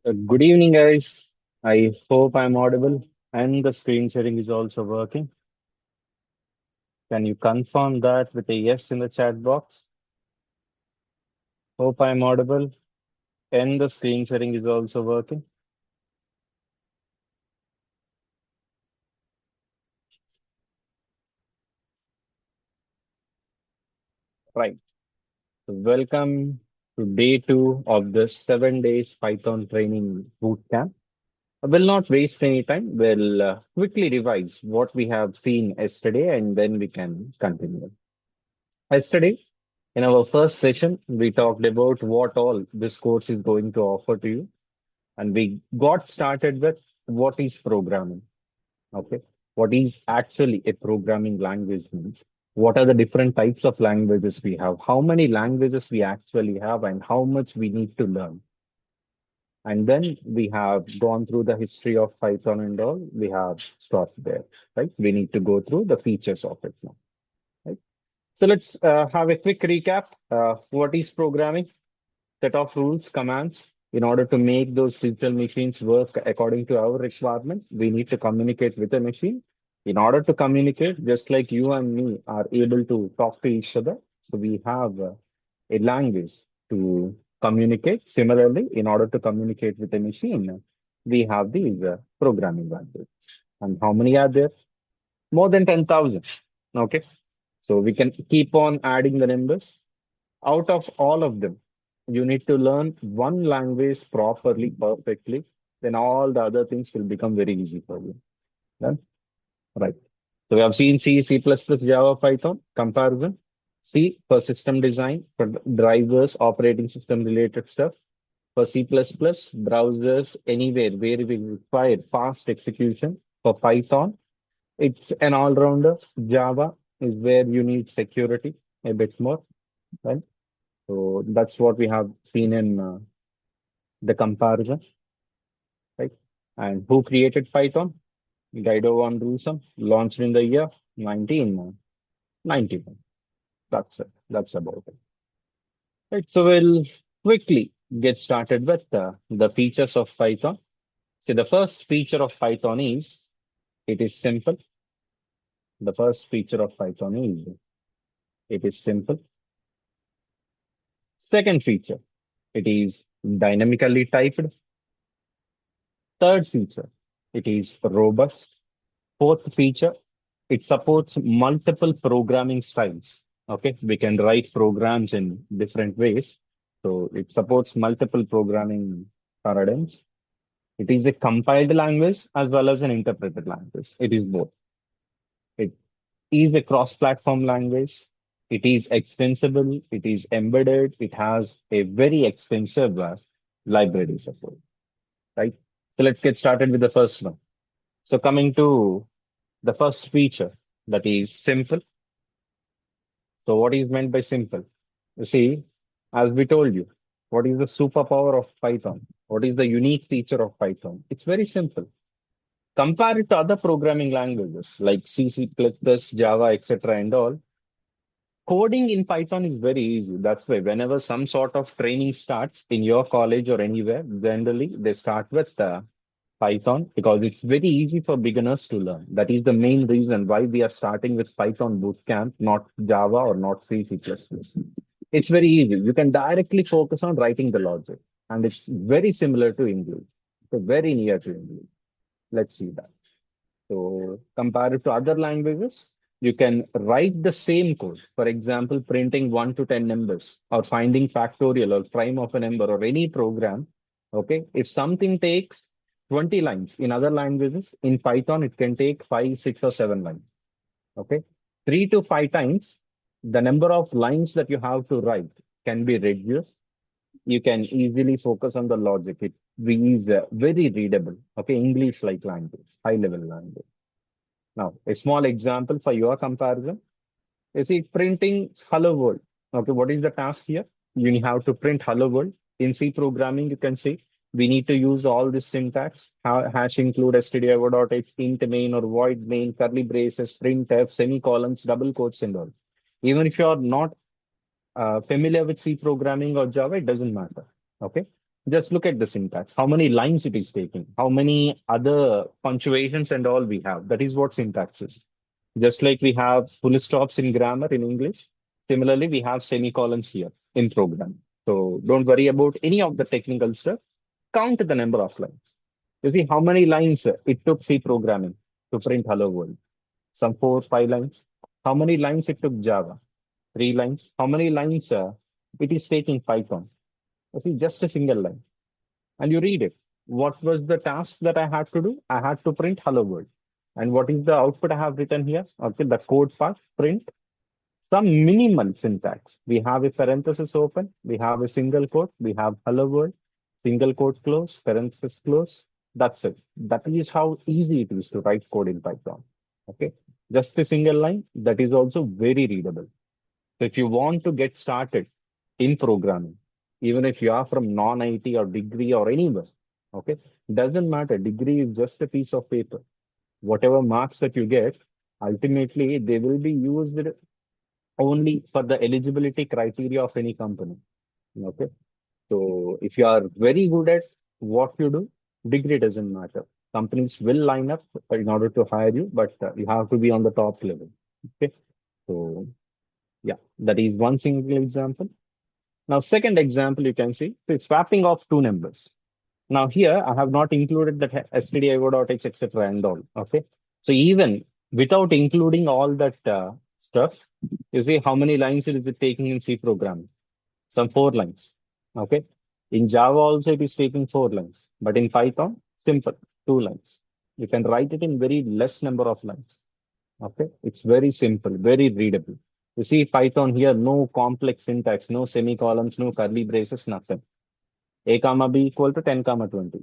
Good evening, guys. I hope I'm audible and the screen sharing is also working. Can you confirm that with a yes in the chat box? Hope I'm audible and the screen sharing is also working. Right. So welcome to day two of the 7 days Python training bootcamp. I will not waste any time. We'll quickly revise what we have seen yesterday and then we can continue. Yesterday, in our first session, we talked about what all this course is going to offer to you. And we got started with what is programming. Okay. What is actually a programming language means? What are the different types of languages we have? How many languages we actually have and how much we need to learn? And then we have gone through the history of Python and all. We have stopped there, right? We need to go through the features of it now, right? So let's have a quick recap. What is programming? Set of rules, commands. In order to make those virtual machines work according to our requirement, we need to communicate with the machine. In order to communicate, just like you and me are able to talk to each other, so we have a language to communicate. Similarly, in order to communicate with the machine, we have these programming languages. And how many are there? More than 10,000. Okay. So we can keep on adding the numbers. Out of all of them, you need to learn one language properly, perfectly. Then all the other things will become very easy for you. Done? Right. So we have seen C, C++, Java, Python, comparison. C for system design, for drivers, operating system related stuff. For C++, browsers, anywhere where we require fast execution. For Python, it's an all-rounder. Java is where you need security a bit more. Right? So that's what we have seen in the comparison, right? And who created Python? Guido van Rossum, launched in the year 1991. That's it. That's about it. Right. So we'll quickly get started with the features of Python. So the first feature of Python is it is simple. The first feature of Python is it is simple. Second feature, it is dynamically typed. Third feature, it is robust. Fourth feature, it supports multiple programming styles. Okay, we can write programs in different ways. So it supports multiple programming paradigms. It is a compiled language as well as an interpreted language. It is both. It is a cross-platform language. It is extensible. It is embedded. It has a very extensive library support, right? So let's get started with the first one. So coming to the first feature, that is simple. So what is meant by simple? You see, as we told you, what is the superpower of Python? What is the unique feature of Python? It's very simple. Compare it to other programming languages like C, C++, Java, etc. and all. Coding in Python is very easy. That's why whenever some sort of training starts in your college or anywhere, generally they start with Python because it's very easy for beginners to learn. That is the main reason why we are starting with Python Bootcamp, not Java or not C, C++. It's very easy. You can directly focus on writing the logic, and it's very similar to English. So very near to English. Let's see that. So compared to other languages, you can write the same code. For example, printing 1 to 10 numbers or finding factorial or prime of a number or any program. Okay. If something takes 20 lines in other languages, in Python, it can take 5, 6, or 7 lines. Okay. 3 to 5 times the number of lines that you have to write can be reduced. You can easily focus on the logic. It is very readable. Okay. English like language, high level language. Now, a small example for your comparison. You see, printing hello world. Okay, what is the task here? You have to print hello world. In C programming, you can see we need to use all this syntax. Hash include stdio.h, int main or void main, curly braces, printf, semicolons, double quotes, and all. Even if you are not familiar with C programming or Java, it doesn't matter. Okay. Just look at the syntax, how many lines it is taking, how many other punctuations and all we have. That is what syntax is. Just like we have full stops in grammar in English, similarly, we have semicolons here in program. So don't worry about any of the technical stuff. Count the number of lines. You see how many lines it took C programming to print hello world? Some 4, 5 lines. How many lines it took Java? 3 lines. How many lines it is taking Python? You see, just a single line. And you read it. What was the task that I had to do? I had to print hello world. And what is the output I have written here? Okay, the code part, print some minimal syntax. We have a parenthesis open, we have a single quote, we have hello world, single quote close, parenthesis close. That's it. That is how easy it is to write code in Python. Okay, just a single line. That is also very readable. So if you want to get started in programming, even if you are from non-IT or degree or anywhere, okay, doesn't matter. Degree is just a piece of paper. Whatever marks that you get, ultimately they will be used only for the eligibility criteria of any company. Okay. So if you are very good at what you do, degree doesn't matter. Companies will line up in order to hire you, but you have to be on the top level. Okay. So yeah, that is one single example. Now, second example, you can see, so it's swapping of two numbers. Now here, I have not included that stdio.h, etc. and all. Okay. So even without including all that stuff, you see how many lines it is taking in C programming? Some 4 lines. Okay. In Java also it is taking 4 lines, but in Python, simple, 2 lines. You can write it in very less number of lines. Okay. It's very simple, very readable. You see Python here, no complex syntax, no semicolons, no curly braces, nothing. A comma B equal to 10 comma 20.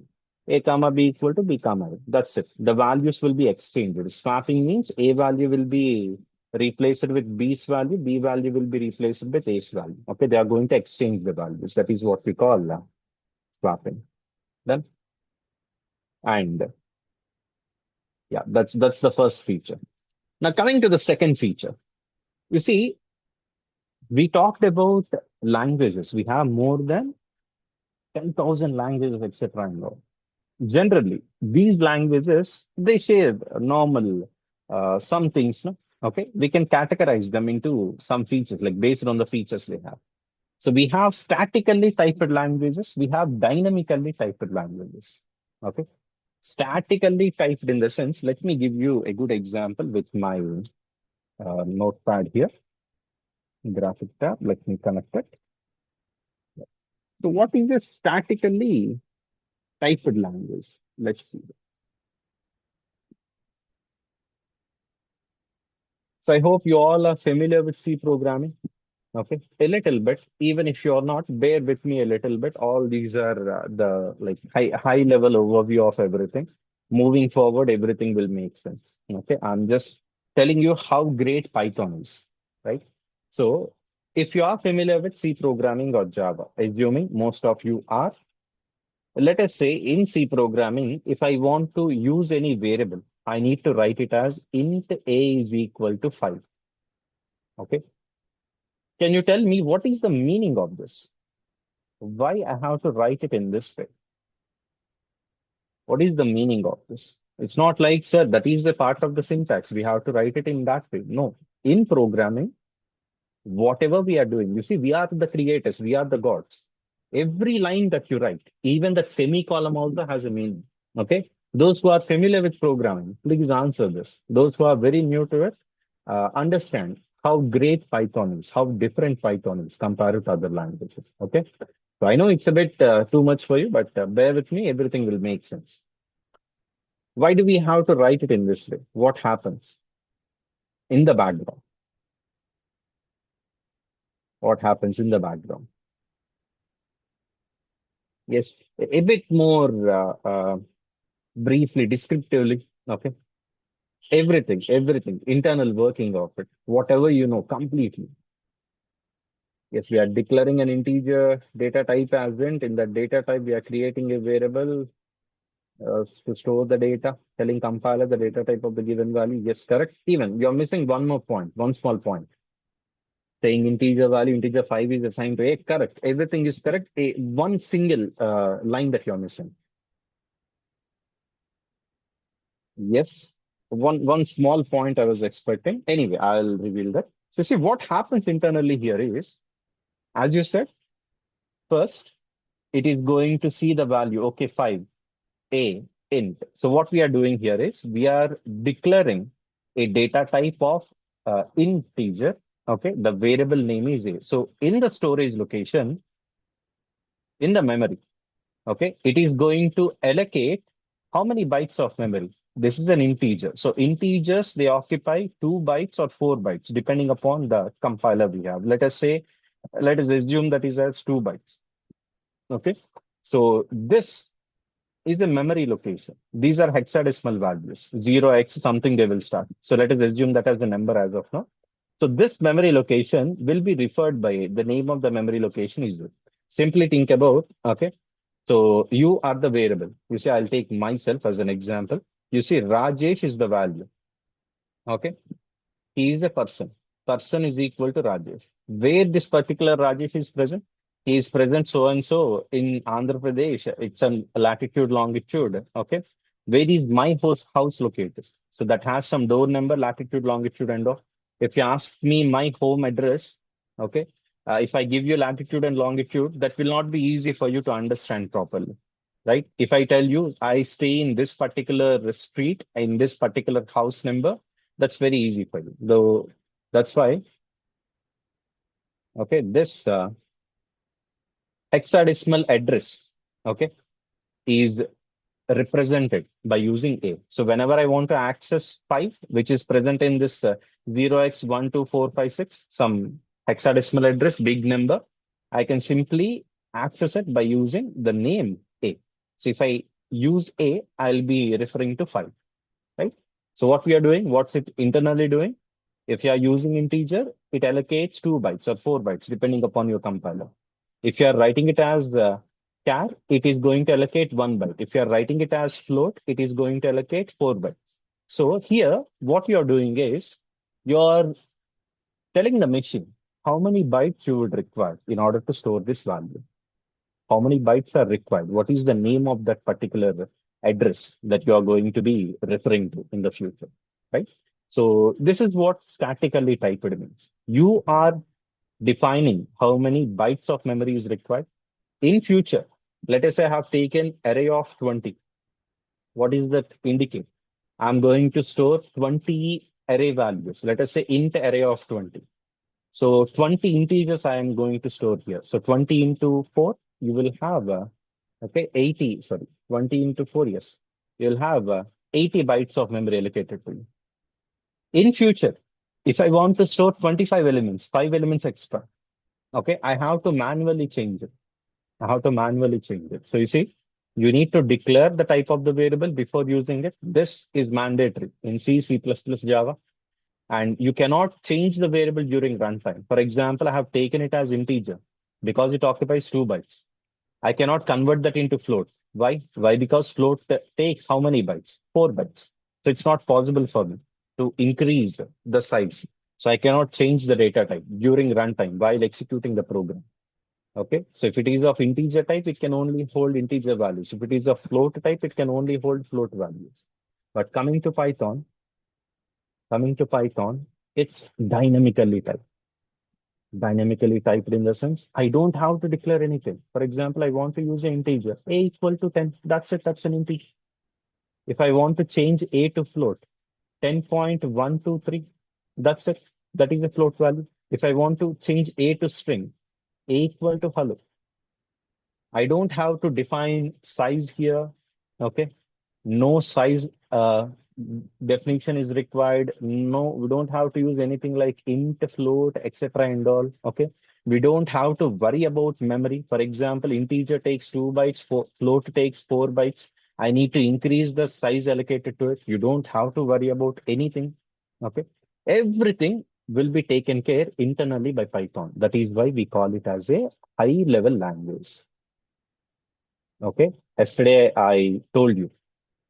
A comma B equal to B comma A. That's it. The values will be exchanged. Swapping means A value will be replaced with B's value, B value will be replaced with A's value. Okay, they are going to exchange the values. That is what we call swapping. Then, and yeah, that's the first feature. Now coming to the second feature, you see, we talked about languages. We have more than 10,000 languages, etc. and all. Generally these languages they share normal some things, no? Okay, we can categorize them into some features like based on the features they have. So we have statically typed languages, we have dynamically typed languages. Okay, statically typed in the sense, let me give you a good example with my notepad here, graphic tab. Let me connect it. So what is a statically typed language? Let's see. So I hope you all are familiar with C programming. Okay, a little bit. Even if you're not, bear with me a little bit. All these are the like high level overview of everything. Moving forward, everything will make sense. Okay, I'm just telling you how great Python is, right? So if you are familiar with C programming or Java, assuming most of you are, let us say in C programming, if I want to use any variable, I need to write it as int a is equal to 5. Okay. Can you tell me what is the meaning of this? Why I have to write it in this way? What is the meaning of this? It's not like, sir, that is the part of the syntax. We have to write it in that way. No. In programming, whatever we are doing, you see, we are the creators, we are the gods. Every line that you write, even that semicolon also has a meaning. Okay. Those who are familiar with programming, please answer this. Those who are very new to it, understand how great Python is, how different Python is compared to other languages. Okay. So I know it's a bit too much for you, but bear with me, everything will make sense. Why do we have to write it in this way? What happens in the background? What happens in the background? Yes, a bit more briefly, descriptively. Okay. Everything, internal working of it, whatever you know, completely. Yes, we are declaring an integer data type as int. In that data type, we are creating a variable to store the data, telling compiler the data type of the given value. Yes, correct. Even you're missing one more point, one small point. saying integer value, integer 5 is assigned to A. Correct. Everything is correct. One single line that you're missing. Yes. One small point I was expecting. Anyway, I'll reveal that. So see what happens internally here is, as you said, first it is going to see the value. Okay, 5, A, int. So what we are doing here is we are declaring a data type of integer. Okay, the variable name is A. So in the storage location, in the memory, okay, it is going to allocate how many bytes of memory. This is an integer. So integers, they occupy 2 bytes or 4 bytes, depending upon the compiler we have. Let us say, let us assume that is as 2 bytes. Okay. So this is the memory location. These are hexadecimal values, 0x something they will start. So let us assume that as the number as of now. So this memory location will be referred by the name of the memory location is. Simply think about, okay, so you are the variable. You see, I'll take myself as an example. You see, Rajesh is the value. Okay. He is a person. Person is equal to Rajesh. Where this particular Rajesh is present? He is present so and so in Andhra Pradesh. It's a latitude, longitude. Okay. Where is my house located? So that has some door number, latitude, longitude, and all. If you ask me my home address, okay, if I give you latitude and longitude, that will not be easy for you to understand properly, right? If I tell you I stay in this particular street, in this particular house number, that's very easy for you. Though that's why, okay, this hexadecimal address, okay, is represented by using A. So whenever I want to access 5, which is present in this 0x12456, some hexadecimal address, big number, I can simply access it by using the name A. So if I use A, I'll be referring to 5, right? So what we are doing, what's it internally doing? If you are using integer, it allocates 2 bytes or 4 bytes, depending upon your compiler. If you are writing it as the char, it is going to allocate 1 byte. If you are writing it as float, it is going to allocate 4 bytes. So here, what you are doing is you're telling the machine how many bytes you would require in order to store this value. How many bytes are required? What is the name of that particular address that you are going to be referring to in the future, right? So this is what statically typed means. You are defining how many bytes of memory is required. In future, let us say I have taken array of 20. What is that indicate? I'm going to store 20 array values. Let us say int array of 20. So 20 integers I am going to store here. So 20 into 4, you will have, okay, 80, sorry, 20 into 4, yes. You'll have 80 bytes of memory allocated to you. In future, if I want to store 25 elements, 5 elements extra, okay, I have to manually change it. I have to manually change it. So you see, you need to declare the type of the variable before using it. This is mandatory in C, C++, Java, and you cannot change the variable during runtime. For example, I have taken it as integer because it occupies 2 bytes. I cannot convert that into float. Why? Why? Because float takes how many bytes? 4 bytes. So it's not possible for me to increase the size. So I cannot change the data type during runtime while executing the program. Okay. So if it is of integer type, it can only hold integer values. If it is of float type, it can only hold float values. But coming to Python, it's dynamically typed. Dynamically typed in the sense I don't have to declare anything. For example, I want to use an integer, a equal to 10. That's it. That's an integer. If I want to change a to float, 10.123, that's it. That is a float value. If I want to change a to string, a equal to hello. I don't have to define size here. Okay. No size definition is required. No, we don't have to use anything like int, float, etc. and all. Okay. We don't have to worry about memory. For example, integer takes 2 bytes, float takes 4 bytes. I need to increase the size allocated to it. You don't have to worry about anything. Okay. Everything will be taken care internally by Python. That is why we call it as a high level language. Okay. Yesterday, I told you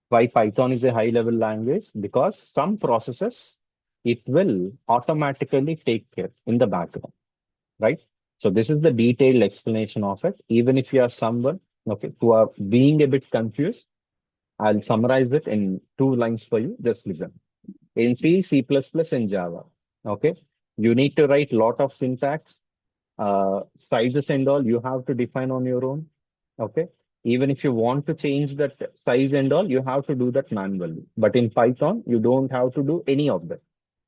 why Python is a high level language, because some processes it will automatically take care in the background. right? So this is the detailed explanation of it. Even if you are someone, okay, who are being a bit confused, I'll summarize it in 2 lines for you. Just listen. In C, C++, and Java, okay, you need to write lot of syntax, sizes and all you have to define on your own. Okay. Even if you want to change that size and all, you have to do that manually. But in Python, you don't have to do any of that.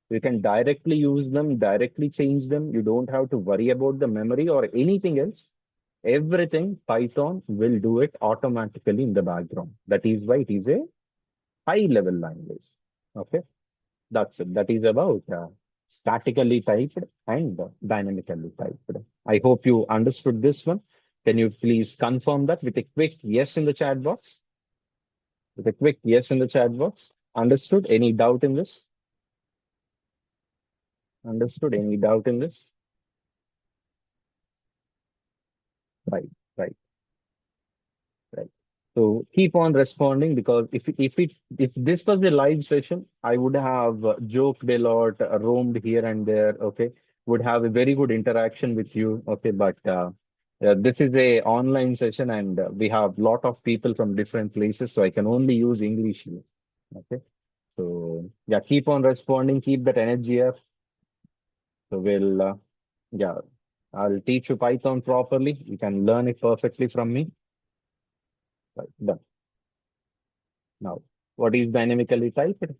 You can directly use them, directly change them. You don't have to worry about the memory or anything else. Everything Python will do it automatically in the background. That is why it is a high level language. Okay. That's it. That is about statically typed and dynamically typed. I hope you understood this one. Can you please confirm that with a quick yes in the chat box? With a quick yes in the chat box. Understood? Any doubt in this? Understood? Any doubt in this? Right, right, right. So keep on responding because if this was a live session, I would have joked a lot, roamed here and there. Okay, would have a very good interaction with you. Okay, but this is a online session and we have lot of people from different places, so I can only use English here. Okay, so yeah, keep on responding, keep that energy up. So we'll yeah, I'll teach you Python properly. You can learn it perfectly from me. Right, done. Now, what is dynamically typed?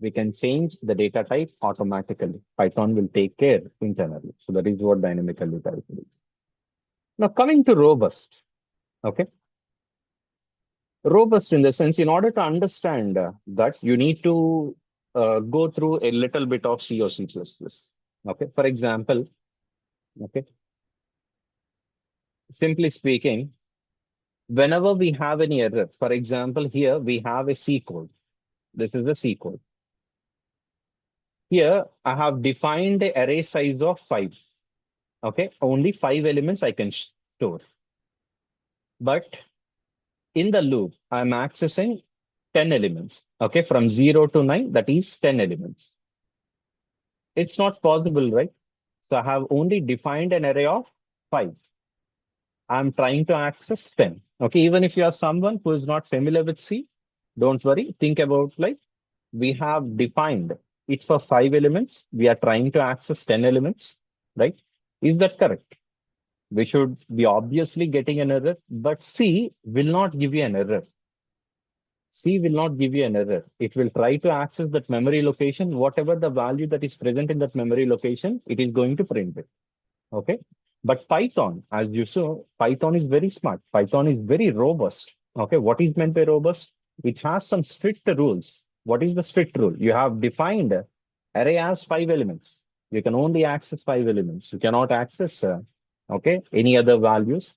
We can change the data type automatically. Python will take care internally. So that is what dynamically typed is. Now, coming to robust. Okay. Robust in the sense, in order to understand that, you need to go through a little bit of C or C++. Okay. For example, okay. Simply speaking, whenever we have any error, for example, here we have a C code. This is the C code. Here, I have defined the array size of 5. Okay, only 5 elements I can store. But in the loop, I'm accessing 10 elements. Okay, from 0 to 9, that is 10 elements. It's not possible, right? So I have only defined an array of 5. I'm trying to access 10. Okay, even if you are someone who is not familiar with C, don't worry. Think about like we have defined it for 5 elements. We are trying to access 10 elements, right? Is that correct? We should be obviously getting an error, but C will not give you an error. C will not give you an error. It will try to access that memory location, whatever the value that is present in that memory location, it is going to print it. Okay. But Python, as you saw, Python is very smart. Python is very robust. Okay. What is meant by robust? It has some strict rules. What is the strict rule? You have defined array as 5 elements. You can only access 5 elements. You cannot access, okay, any other values.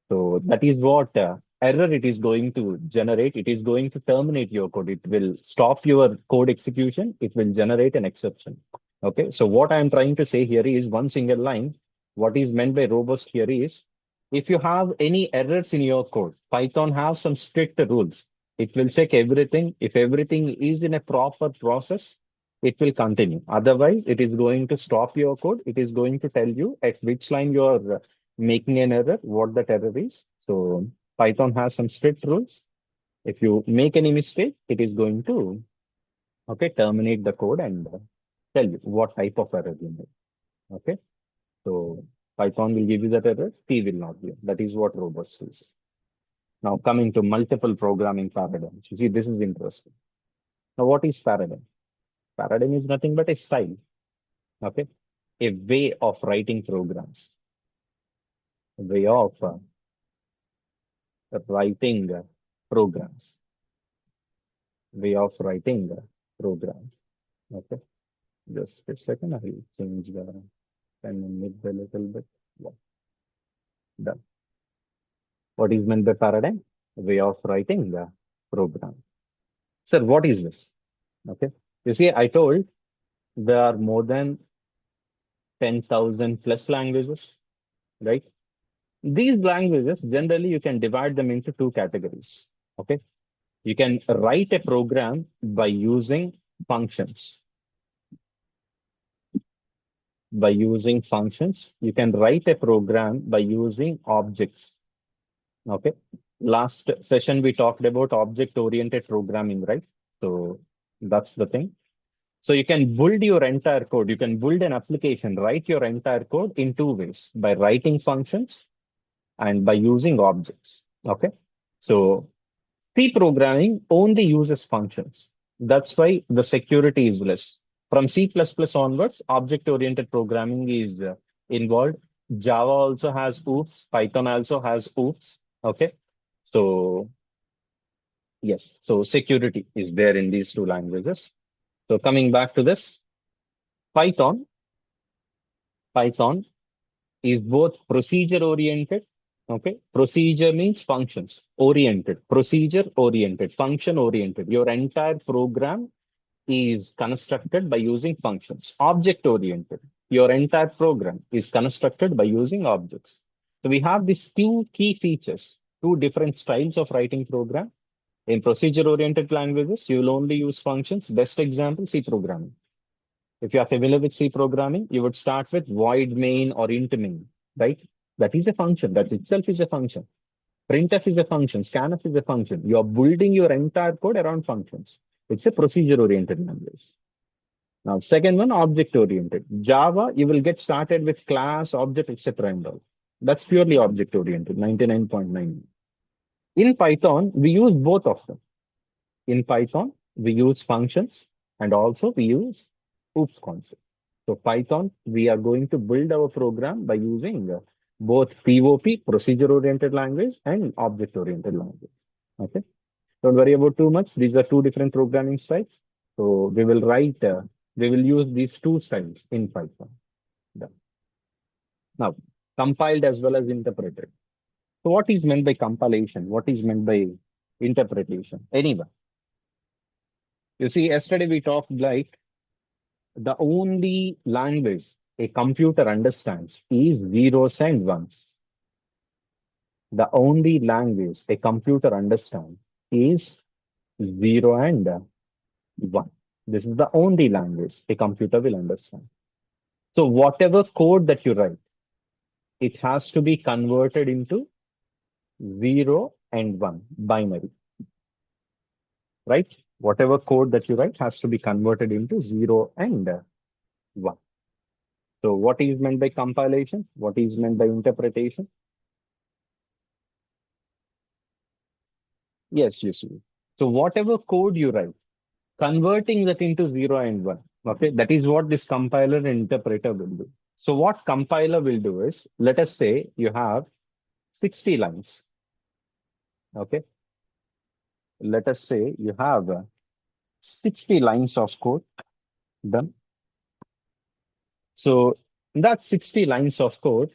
So that is what error it is going to generate. It is going to terminate your code. It will stop your code execution. It will generate an exception. Okay. So what I'm trying to say here is one single line. What is meant by robust here is if you have any errors in your code, Python have some strict rules. It will check everything. If everything is in a proper process, it will continue. Otherwise, it is going to stop your code. It is going to tell you at which line you're making an error, what that error is. So Python has some strict rules. If you make any mistake, it is going to okay terminate the code and tell you what type of error you made. Okay, so Python will give you that error. C will not give. That is what robust is. Now coming to multiple programming paradigms. You see, this is interesting. Now, what is paradigm? Paradigm is nothing but a style. Okay, a way of writing programs, a way of writing programs, way of writing programs. Okay, just a second. I will change the pen and make a little bit. Yeah, done. What is meant by paradigm? Way of writing the program. Sir, what is this? Okay, you see, I told there are more than 10,000 plus languages, right? These languages, generally, you can divide them into 2 categories. Okay, you can write a program by using functions. by using functions. You can write a program by using objects. Okay. Last session, we talked about object-oriented programming, right? So that's the thing. So you can build your entire code. You can build an application, write your entire code in two ways, by writing functions and by using objects. Okay. So C programming only uses functions. That's why the security is less. From C++ onwards, object-oriented programming is involved. Java also has OOPs. Python also has OOPs. Okay. So yes, so security is there in these two languages. So coming back to this, Python, Python is both procedure oriented. Okay. Procedure means functions oriented, procedure oriented, function oriented. Your entire program is constructed by using functions. Object oriented. Your entire program is constructed by using objects. So we have these two key features, two different styles of writing program. In procedure oriented languages, you will only use functions. Best example, C programming. If you are familiar with C programming, you would start with void main or int main, right? That is a function. That itself is a function. Printf is a function. Scanf is a function. You are building your entire code around functions. It's a procedure-oriented language. Now, second one, object-oriented. Java, you will get started with class, object, etc. and all. That's purely object-oriented, 99.9. In Python, we use both of them. In Python, we use functions and also we use OOPS concept. So Python, we are going to build our program by using both POP, procedure-oriented language, and object-oriented language. Okay. Don't worry about too much. These are two different programming styles. So we will use these two styles in Python. Done. Now, compiled as well as interpreted. So what is meant by compilation? What is meant by interpretation? Anyway, you see, yesterday we talked like the only language a computer understands is zeros and ones. The only language a computer understands is 0 and 1. This is the only language a computer will understand. So whatever code that you write, it has to be converted into 0 and 1 binary, right? Whatever code that you write has to be converted into 0 and 1. So what is meant by compilation? What is meant by interpretation? Yes, you see. So whatever code you write, converting that into 0 and 1. Okay, that is what this compiler and interpreter will do. So what compiler will do is, let us say you have 60 lines. Okay, let us say you have 60 lines of code done. So that 60 lines of code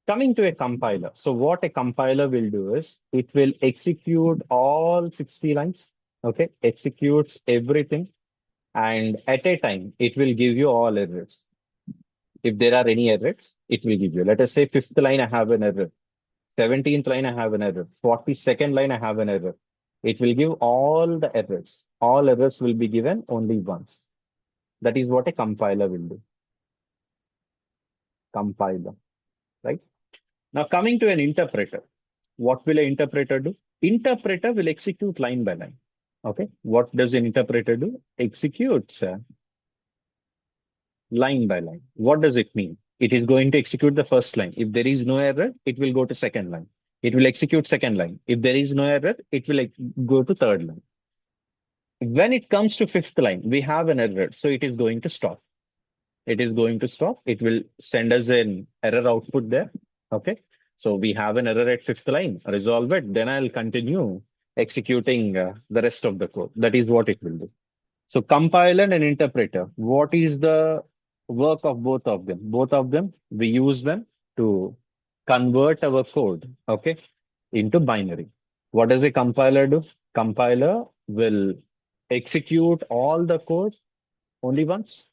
coming to a compiler. So what a compiler will do is it will execute all 60 lines. Okay, executes everything. And at a time, it will give you all errors. If there are any errors, it will give you. Let us say fifth line, I have an error. 17th line, I have an error. 42nd line, I have an error. It will give all the errors. All errors will be given only once. That is what a compiler will do. Compiler, right? Now coming to an interpreter. What will an interpreter do? Interpreter will execute line by line. Okay. What does an interpreter do? Executes line by line. What does it mean? It is going to execute the first line. If there is no error, it will go to second line. It will execute second line. If there is no error, it will go to third line. When it comes to fifth line, we have an error. So it is going to stop. It is going to stop. It will send us an error output there. Okay. So we have an error at fifth line. Resolve it. Then I'll continue executing the rest of the code. That is what it will do. So compiler and interpreter, what is the work of both of them? Both of them, we use them to convert our code, okay, into binary. What does a compiler do? Compiler will execute all the code only once.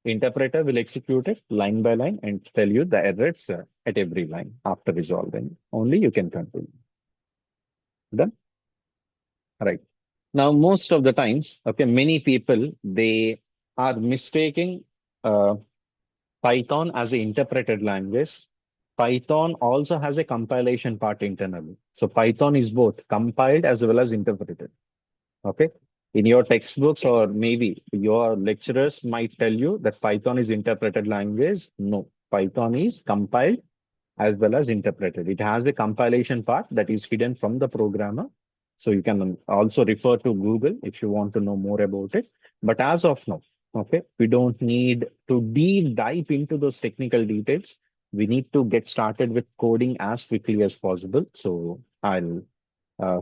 Interpreter will execute it line by line and tell you the errors at every line after resolving. Only you can continue. Done? Right. Now, most of the times, okay, many people, they are mistaking uh, Python as an interpreted language. Python also has a compilation part internally. So Python is both compiled as well as interpreted. Okay. In your textbooks, or maybe your lecturers might tell you that Python is interpreted language. No, Python is compiled as well as interpreted. It has a compilation part that is hidden from the programmer. So you can also refer to Google if you want to know more about it. But as of now, okay, we don't need to deep dive into those technical details. We need to get started with coding as quickly as possible. So I'll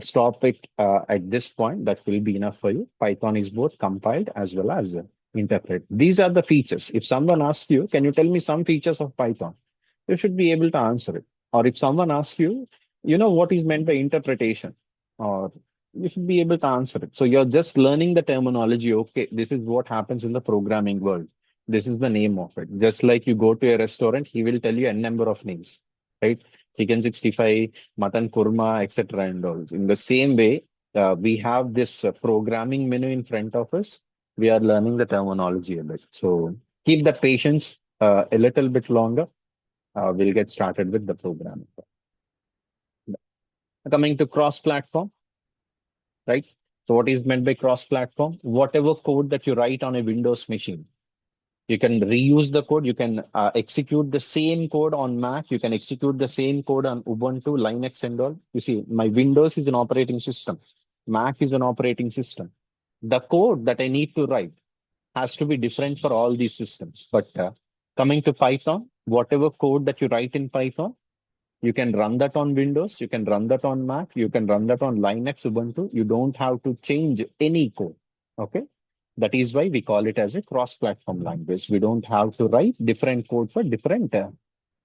stop it at this point. That will be enough for you. Python is both compiled as well as interpret. These are the features. If someone asks you, can you tell me some features of Python? You should be able to answer it. Or if someone asks you, what is meant by interpretation? Or you should be able to answer it. So you're just learning the terminology. Okay, this is what happens in the programming world. This is the name of it. Just like you go to a restaurant, he will tell you a number of names, right? Chicken 65, mutton kurma, etc. And all. In the same way, we have this programming menu in front of us. We are learning the terminology a bit. So keep the patience a little bit longer. We'll get started with the programming. Coming to cross-platform, right? So what is meant by cross-platform? Whatever code that you write on a Windows machine, you can reuse the code. You can execute the same code on Mac. You can execute the same code on Ubuntu, Linux, and all. You see, my Windows is an operating system. Mac is an operating system. The code that I need to write has to be different for all these systems. But coming to Python, whatever code that you write in Python, you can run that on Windows, you can run that on Mac, you can run that on Linux, Ubuntu. You don't have to change any code. Okay. That is why we call it as a cross-platform language. We don't have to write different code for different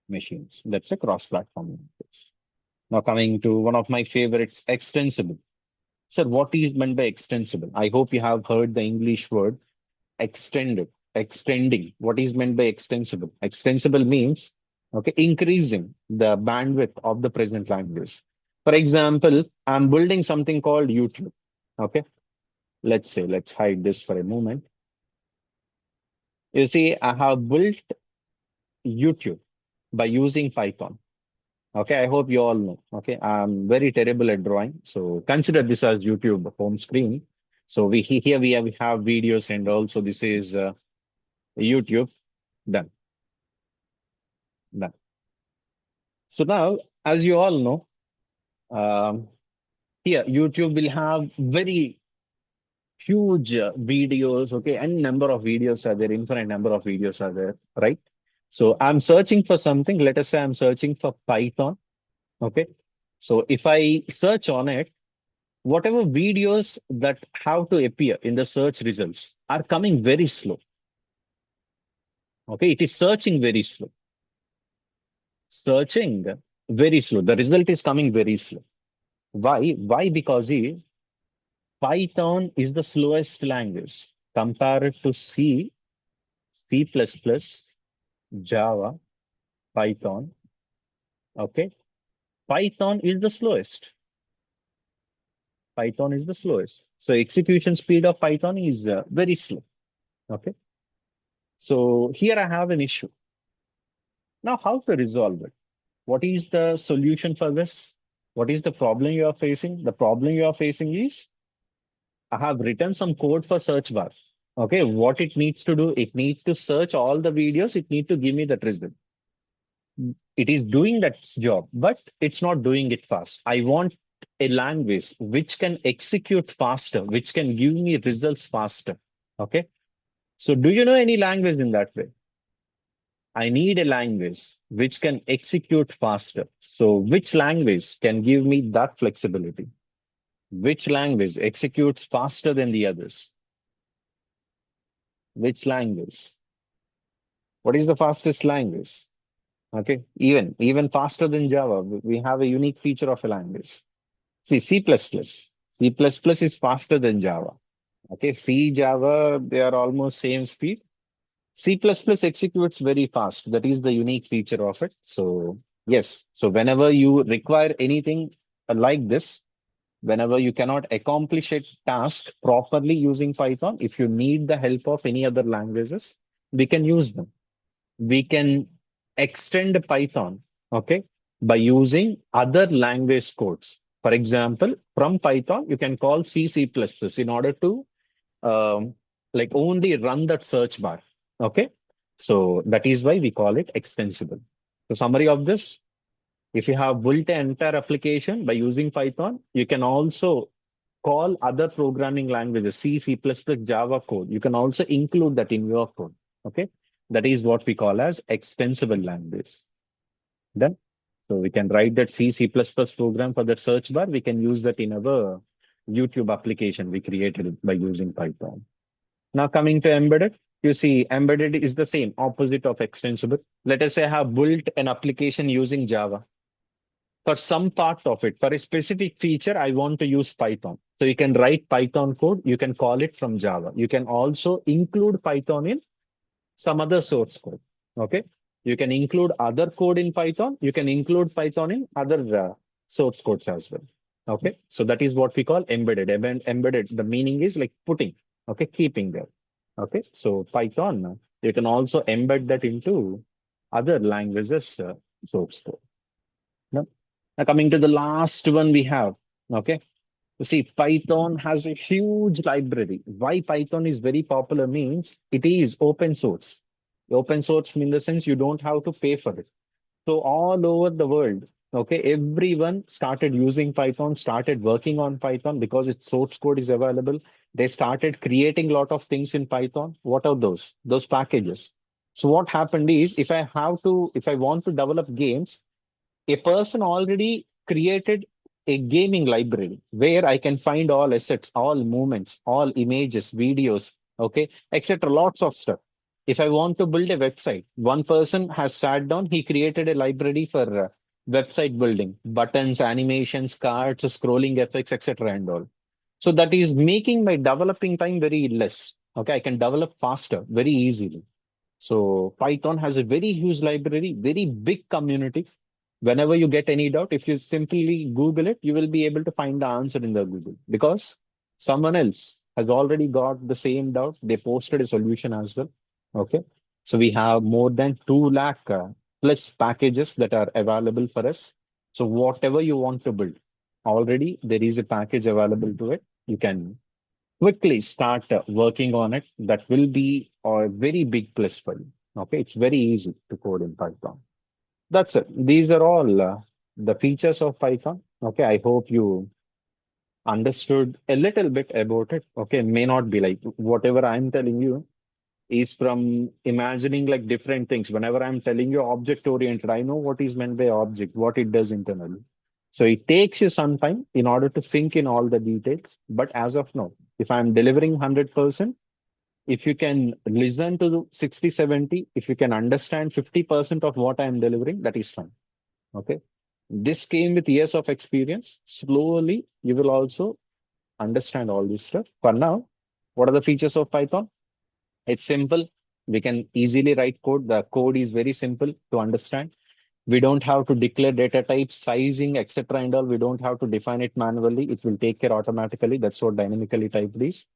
machines. That's a cross-platform language. Now coming to one of my favorites, extensible. Sir, what is meant by extensible? I hope you have heard the English word extended, extending. What is meant by extensible? Extensible means, okay, increasing the bandwidth of the present language. For example, I'm building something called YouTube. Okay, let's hide this for a moment. You see, I have built YouTube by using Python. Okay, I hope you all know. Okay, I'm very terrible at drawing. So consider this as YouTube home screen. So here we have videos, and also this is YouTube. Done. Done. So now, as you all know, here YouTube will have very huge videos, okay, and number of videos are there, infinite number of videos are there, right? So I'm searching for something. Let us say I'm searching for Python, okay? So if I search on it, whatever videos that have to appear in the search results are coming very slow. Okay, it is searching very slow. Searching very slow. The result is coming very slow. Why? Why? Because Python is the slowest language compared to C, C++, Java, Python. Okay, Python is the slowest. Python is the slowest. So execution speed of Python is very slow. Okay. So here I have an issue. Now, how to resolve it? What is the solution for this? What is the problem you are facing? The problem you are facing is I have written some code for search bar. Okay, what it needs to do, it needs to search all the videos. It needs to give me that result. It is doing that job, but it's not doing it fast. I want a language which can execute faster, which can give me results faster. Okay. So do you know any language in that way? I need a language which can execute faster. So which language can give me that flexibility? Which language executes faster than the others? Which language? What is the fastest language? Okay, even faster than Java. We have a unique feature of a language. See, C++. C++ is faster than Java. Okay, C, Java, they are almost same speed. C++ executes very fast. That is the unique feature of it. So yes, so whenever you require anything like this, whenever you cannot accomplish a task properly using Python, if you need the help of any other languages, we can use them. we can extend Python, okay, by using other language codes. For example, from Python, you can call C, C++ in order to um, like only run that search bar. Okay. So that is why we call it extensible. So summary of this, if you have built an entire application by using Python, you can also call other programming languages, C, C++, Java code. You can also include that in your code. Okay. That is what we call as extensible language. Done. So we can write that C, C++ program for that search bar. We can use that in our YouTube application we created by using Python. Now coming to embedded, you see embedded is the same, opposite of extensible. Let us say I have built an application using Java. For some part of it, for a specific feature, I want to use Python. So you can write Python code, you can call it from Java. You can also include Python in some other source code. Okay. You can include other code in Python. You can include Python in other source codes as well. Okay. So that is what we call embedded. Embedded, the meaning is like putting, okay, keeping there. Okay. So Python, you can also embed that into other languages source code. No? Now coming to the last one we have. Okay. You see, Python has a huge library. Why Python is very popular means it is open source. Open source in the sense you don't have to pay for it. So all over the world, okay, everyone started using Python, started working on Python because its source code is available. They started creating a lot of things in Python. What are those? Those packages. So what happened is if I want to develop games, a person already created a gaming library where I can find all assets, all movements, all images, videos, okay, etc. Lots of stuff. If I want to build a website, one person has sat down, he created a library for website building, buttons, animations, cards, scrolling effects, etc. and all. So that is making my developing time very less. Okay, I can develop faster, very easily. So Python has a very huge library, very big community. Whenever you get any doubt, if you simply Google it, you will be able to find the answer in the Google because someone else has already got the same doubt. They posted a solution as well. Okay. So we have more than 2 lakh plus packages that are available for us. So whatever you want to build, already there is a package available to it. You can quickly start working on it. That will be a very big plus for you. Okay. It's very easy to code in Python. That's it. These are all the features of Python. Okay, I hope you understood a little bit about it. Okay, may not be like whatever I'm telling you is from imagining like different things. Whenever I'm telling you object oriented, I know what is meant by object, what it does internally. So it takes you some time in order to sink in all the details. But as of now, if I'm delivering 100%, if you can listen to 60, 70, if you can understand 50% of what I'm delivering, that is fine. Okay. This came with years of experience. Slowly, you will also understand all this stuff. For now, what are the features of Python? It's simple. We can easily write code. The code is very simple to understand. We don't have to declare data types, sizing, etc. and all. We don't have to define it manually. It will take care automatically. That's what dynamically typed is.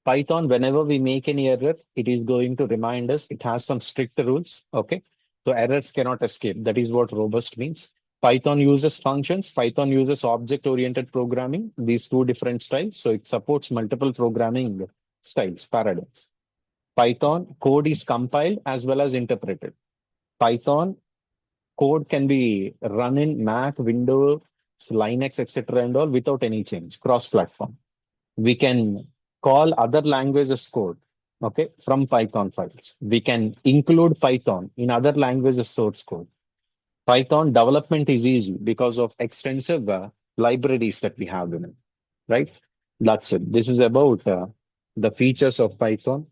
Python, whenever we make any error, it is going to remind us. It has some strict rules. Okay. So errors cannot escape. That is what robust means. Python uses functions. Python uses object-oriented programming, these two different styles. So it supports multiple programming styles, paradigms. Python code is compiled as well as interpreted. Python code can be run in Mac, Windows, Linux, etc. and all without any change, cross-platform. We can call other languages code, okay, from Python files. We can include Python in other languages source code. Python development is easy because of extensive libraries that we have in it, right? That's it. This is about the features of Python.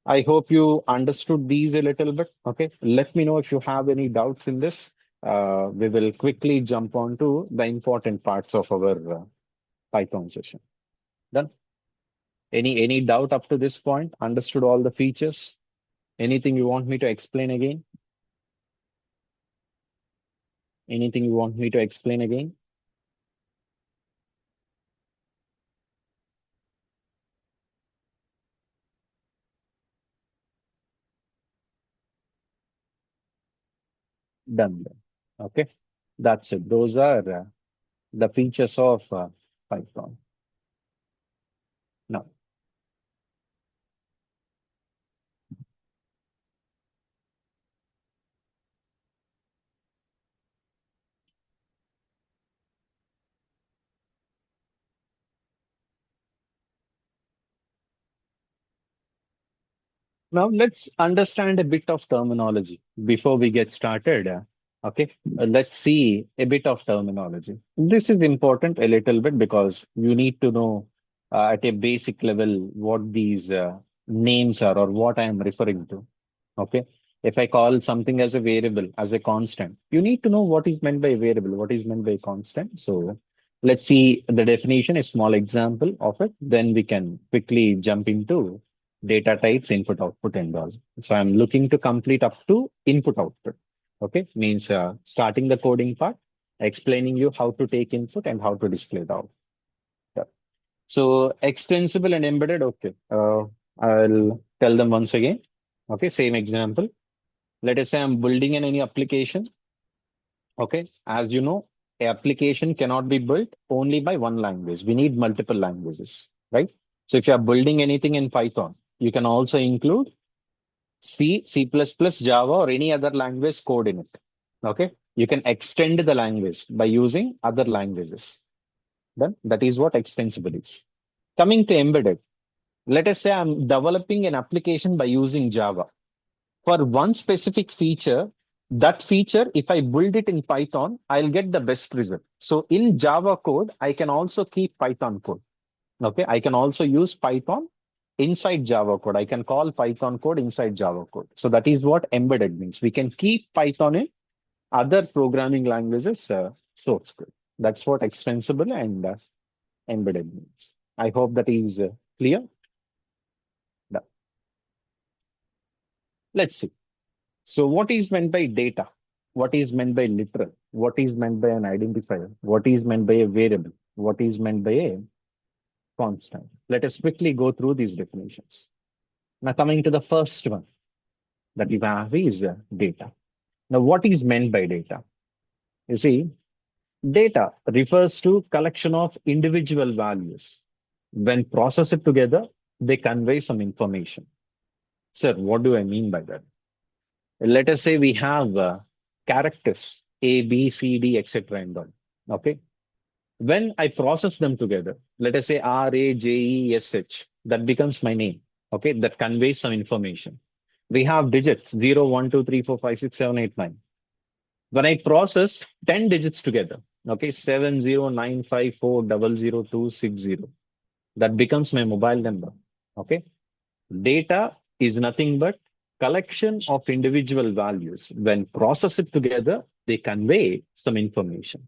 I hope you understood these a little bit. Okay. Let me know if you have any doubts in this. We will quickly jump on to the important parts of our Python session. Done. Any doubt up to this point? Understood all the features? Anything you want me to explain again? Anything you want me to explain again? done. Okay, that's it. Those are the features of Python. Now, now let's understand a bit of terminology before we get started. Okay, let's see a bit of terminology. This is important a little bit because you need to know at a basic level what these names are or what I am referring to. Okay. If I call something as a variable, as a constant, you need to know what is meant by variable, what is meant by constant. So let's see the definition, a small example of it. Then we can quickly jump into data types, input, output, and all. So I'm looking to complete up to input, output. Okay. Means starting the coding part, explaining you how to take input and how to display the output. Yeah. So extensible and embedded. Okay. I'll tell them once again. Okay. Same example. Let us say I'm building in any application. Okay. As you know, a application cannot be built only by one language. We need multiple languages, right? So if you are building anything in Python, you can also include C, C++, Java, or any other language code in it. Okay. You can extend the language by using other languages. Then that is what extensible is. Coming to embedded, let us say I'm developing an application by using Java. For one specific feature, that feature, if I build it in Python, I'll get the best result. So in Java code, I can also keep Python code. Okay, I can also use Python inside Java code. I can call Python code inside Java code. So that is what embedded means. We can keep Python in other programming languages source code. That's what extensible and embedded means. I hope that is clear. Now, let's see. So what is meant by data? What is meant by literal? What is meant by an identifier? What is meant by a variable? What is meant by a constant? Let us quickly go through these definitions. Now coming to the first one that we have is data. Now what is meant by data? You see, data refers to collection of individual values. When processed together, they convey some information. Sir, what do I mean by that? Let us say we have characters A, B, C, D, etc. and all. Okay. When I process them together, let us say R, A, J, E, S, H, that becomes my name. Okay. That conveys some information. We have digits 0, 1, 2, 3, 4, 5, 6, 7, 8, 9. When I process 10 digits together, okay, 70954000260, that becomes my mobile number. Okay. Data is nothing but collection of individual values. When processed together, they convey some information.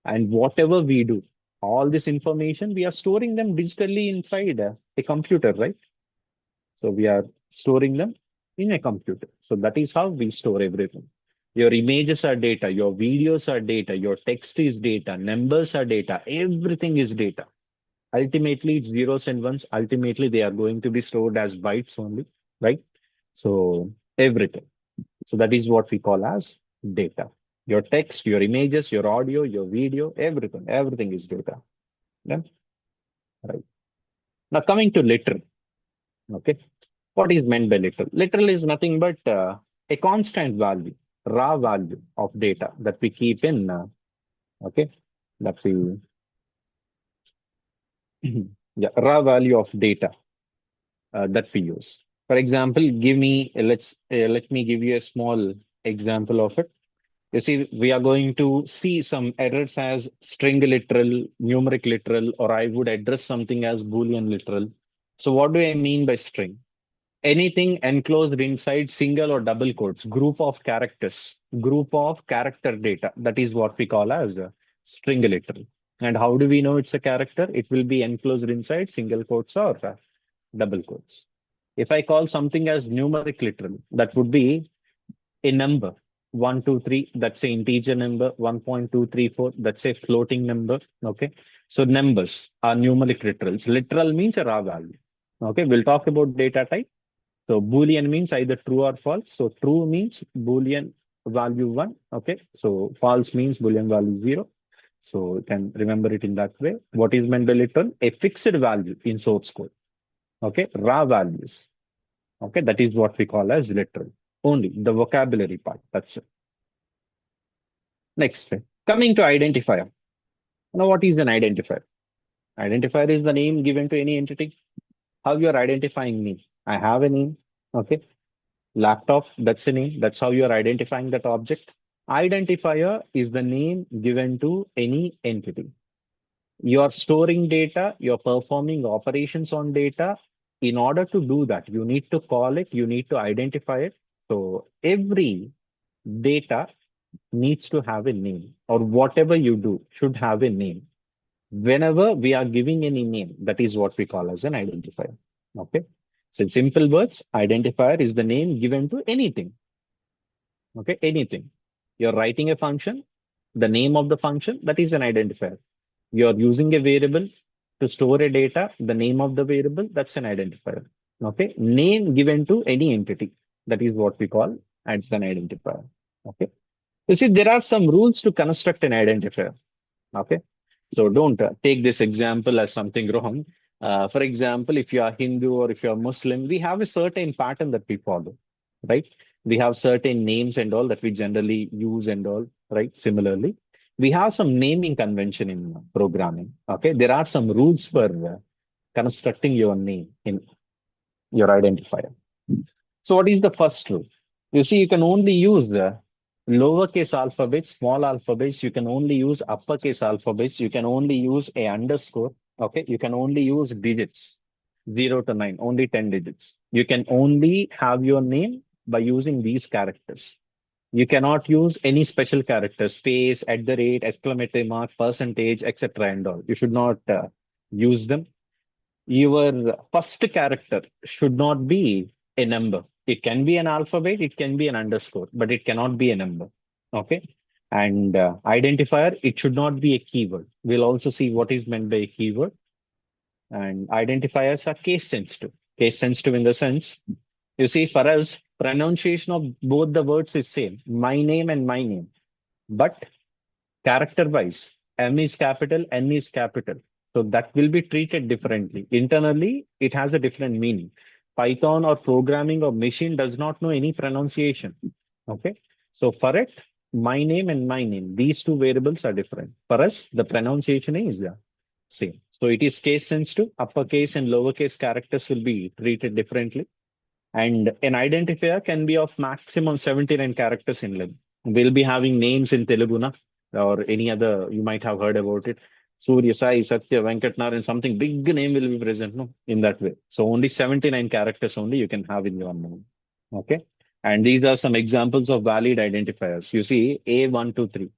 And whatever we do, all this information, we are storing them digitally inside a computer, right? So we are storing them in a computer. So that is how we store everything. Your images are data, your videos are data, your text is data, numbers are data, everything is data. Ultimately, it's zeros and ones. Ultimately, they are going to be stored as bytes only, right? So everything. So that is what we call as data. Your text, your images, your audio, your video, everything is data. Yeah? Right. Now coming to literal. Okay. What is meant by literal? Literal is nothing but a constant value, raw value of data that we keep in, okay, that we, yeah, raw value of data that we use. For example, let me give you a small example of it. You see, we are going to see some errors as string literal, numeric literal, or I would address something as Boolean literal. So what do I mean by string? Anything enclosed inside single or double quotes, group of characters, group of character data. That is what we call as a string literal. And how do we know it's a character? It will be enclosed inside single quotes or double quotes. If I call something as numeric literal, that would be a number 1, 2, 3, that's an integer number, 1.234, that's a floating number. Okay. So numbers are numeric literals. Literal means a raw value. Okay. We'll talk about data type. So Boolean means either true or false. So true means Boolean value 1. Okay. So false means Boolean value 0. So you can remember it in that way. What is meant by literal? A fixed value in source code. Okay. Raw values. Okay. That is what we call as literal. Only the vocabulary part. That's it. Next, coming to identifier. Now, what is an identifier? Identifier is the name given to any entity. How you are identifying me? I have a name. Okay. Laptop, that's a name. That's how you are identifying that object. Identifier is the name given to any entity. You are storing data, you're performing operations on data. In order to do that, you need to call it, you need to identify it. So every data needs to have a name, or whatever you do should have a name. Whenever we are giving any name, that is what we call as an identifier. Okay. So in simple words, identifier is the name given to anything. Okay, anything. You're writing a function, the name of the function, that is an identifier. You're using a variable to store a data, the name of the variable, that's an identifier. Okay, name given to any entity, that is what we call as an identifier. Okay, you see, there are some rules to construct an identifier. Okay, so don't take this example as something wrong. For example, if you are Hindu or if you are Muslim, we have a certain pattern that we follow, right? We have certain names and all that we generally use and all, right? Similarly, we have some naming convention in programming. Okay, there are some rules for constructing your name in your identifier. So, what is the first rule? You see, you can only use the lowercase alphabets, small alphabets. You can only use uppercase alphabets. You can only use a underscore. Okay. You can only use digits, 0 to 9, only 10 digits. You can only have your name by using these characters. You cannot use any special characters, space, at the rate, exclamatory mark, percentage, etc. and all. You should not use them. Your first character should not be a number. It can be an alphabet, it can be an underscore, but it cannot be a number. Okay. And identifier, it should not be a keyword. We'll also see what is meant by a keyword. And identifiers are case sensitive. Case sensitive in the sense, you see, for us, pronunciation of both the words is same, my name and my name. But character wise, M is capital, N is capital. So that will be treated differently. Internally, it has a different meaning. Python or programming or machine does not know any pronunciation. Okay. So for it, my name and my name, these two variables are different. For us, the pronunciation is the same. So it is case sensitive. Uppercase and lowercase characters will be treated differently. And an identifier can be of maximum 79 characters in length. We'll be having names in Telugu na, or any other, you might have heard about it. Surya, Sai, Satya, Venkatnar, and something big name will be present no, in that way. So only 79 characters only you can have in your name. Okay. And these are some examples of valid identifiers. You see, A123.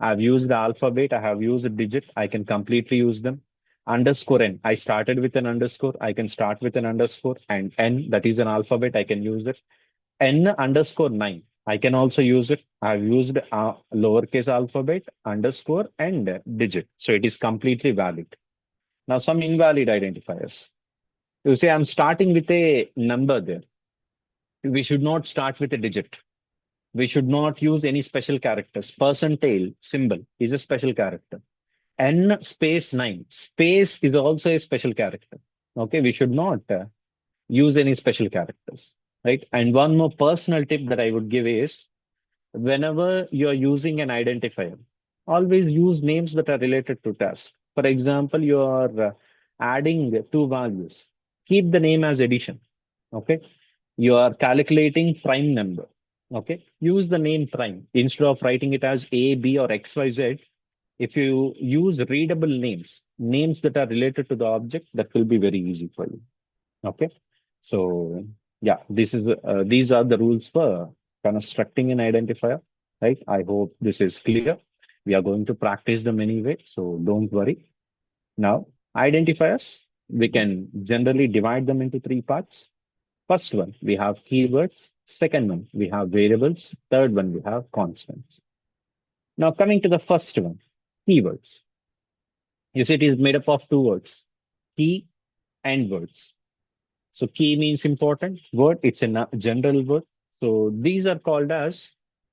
I've used the alphabet, I have used a digit, I can completely use them. Underscore N. I started with an underscore. I can start with an underscore, and N, that is an alphabet. I can use it. N underscore 9. I can also use it. I've used lowercase alphabet, underscore, and digit. So it is completely valid. Now, some invalid identifiers. You say I'm starting with a number there. We should not start with a digit. We should not use any special characters. Percentile symbol is a special character. N space 9. Space is also a special character. Okay, we should not use any special characters, right? And one more personal tip that I would give is whenever you're using an identifier, always use names that are related to task. For example, you are adding two values. Keep the name as addition. Okay, you are calculating prime number. Okay, use the name prime instead of writing it as A, B, or X, Y, Z. If you use readable names, names that are related to the object, that will be very easy for you. Okay. So yeah, these are the rules for constructing an identifier, right? I hope this is clear. We are going to practice them anyway, so don't worry. Now, identifiers, we can generally divide them into three parts. First one, we have keywords. Second one, we have variables. Third one, we have constants. Now, coming to the first one, keywords. You see, it is made up of two words, key and words. So key means important word. It's a general word. So these are called as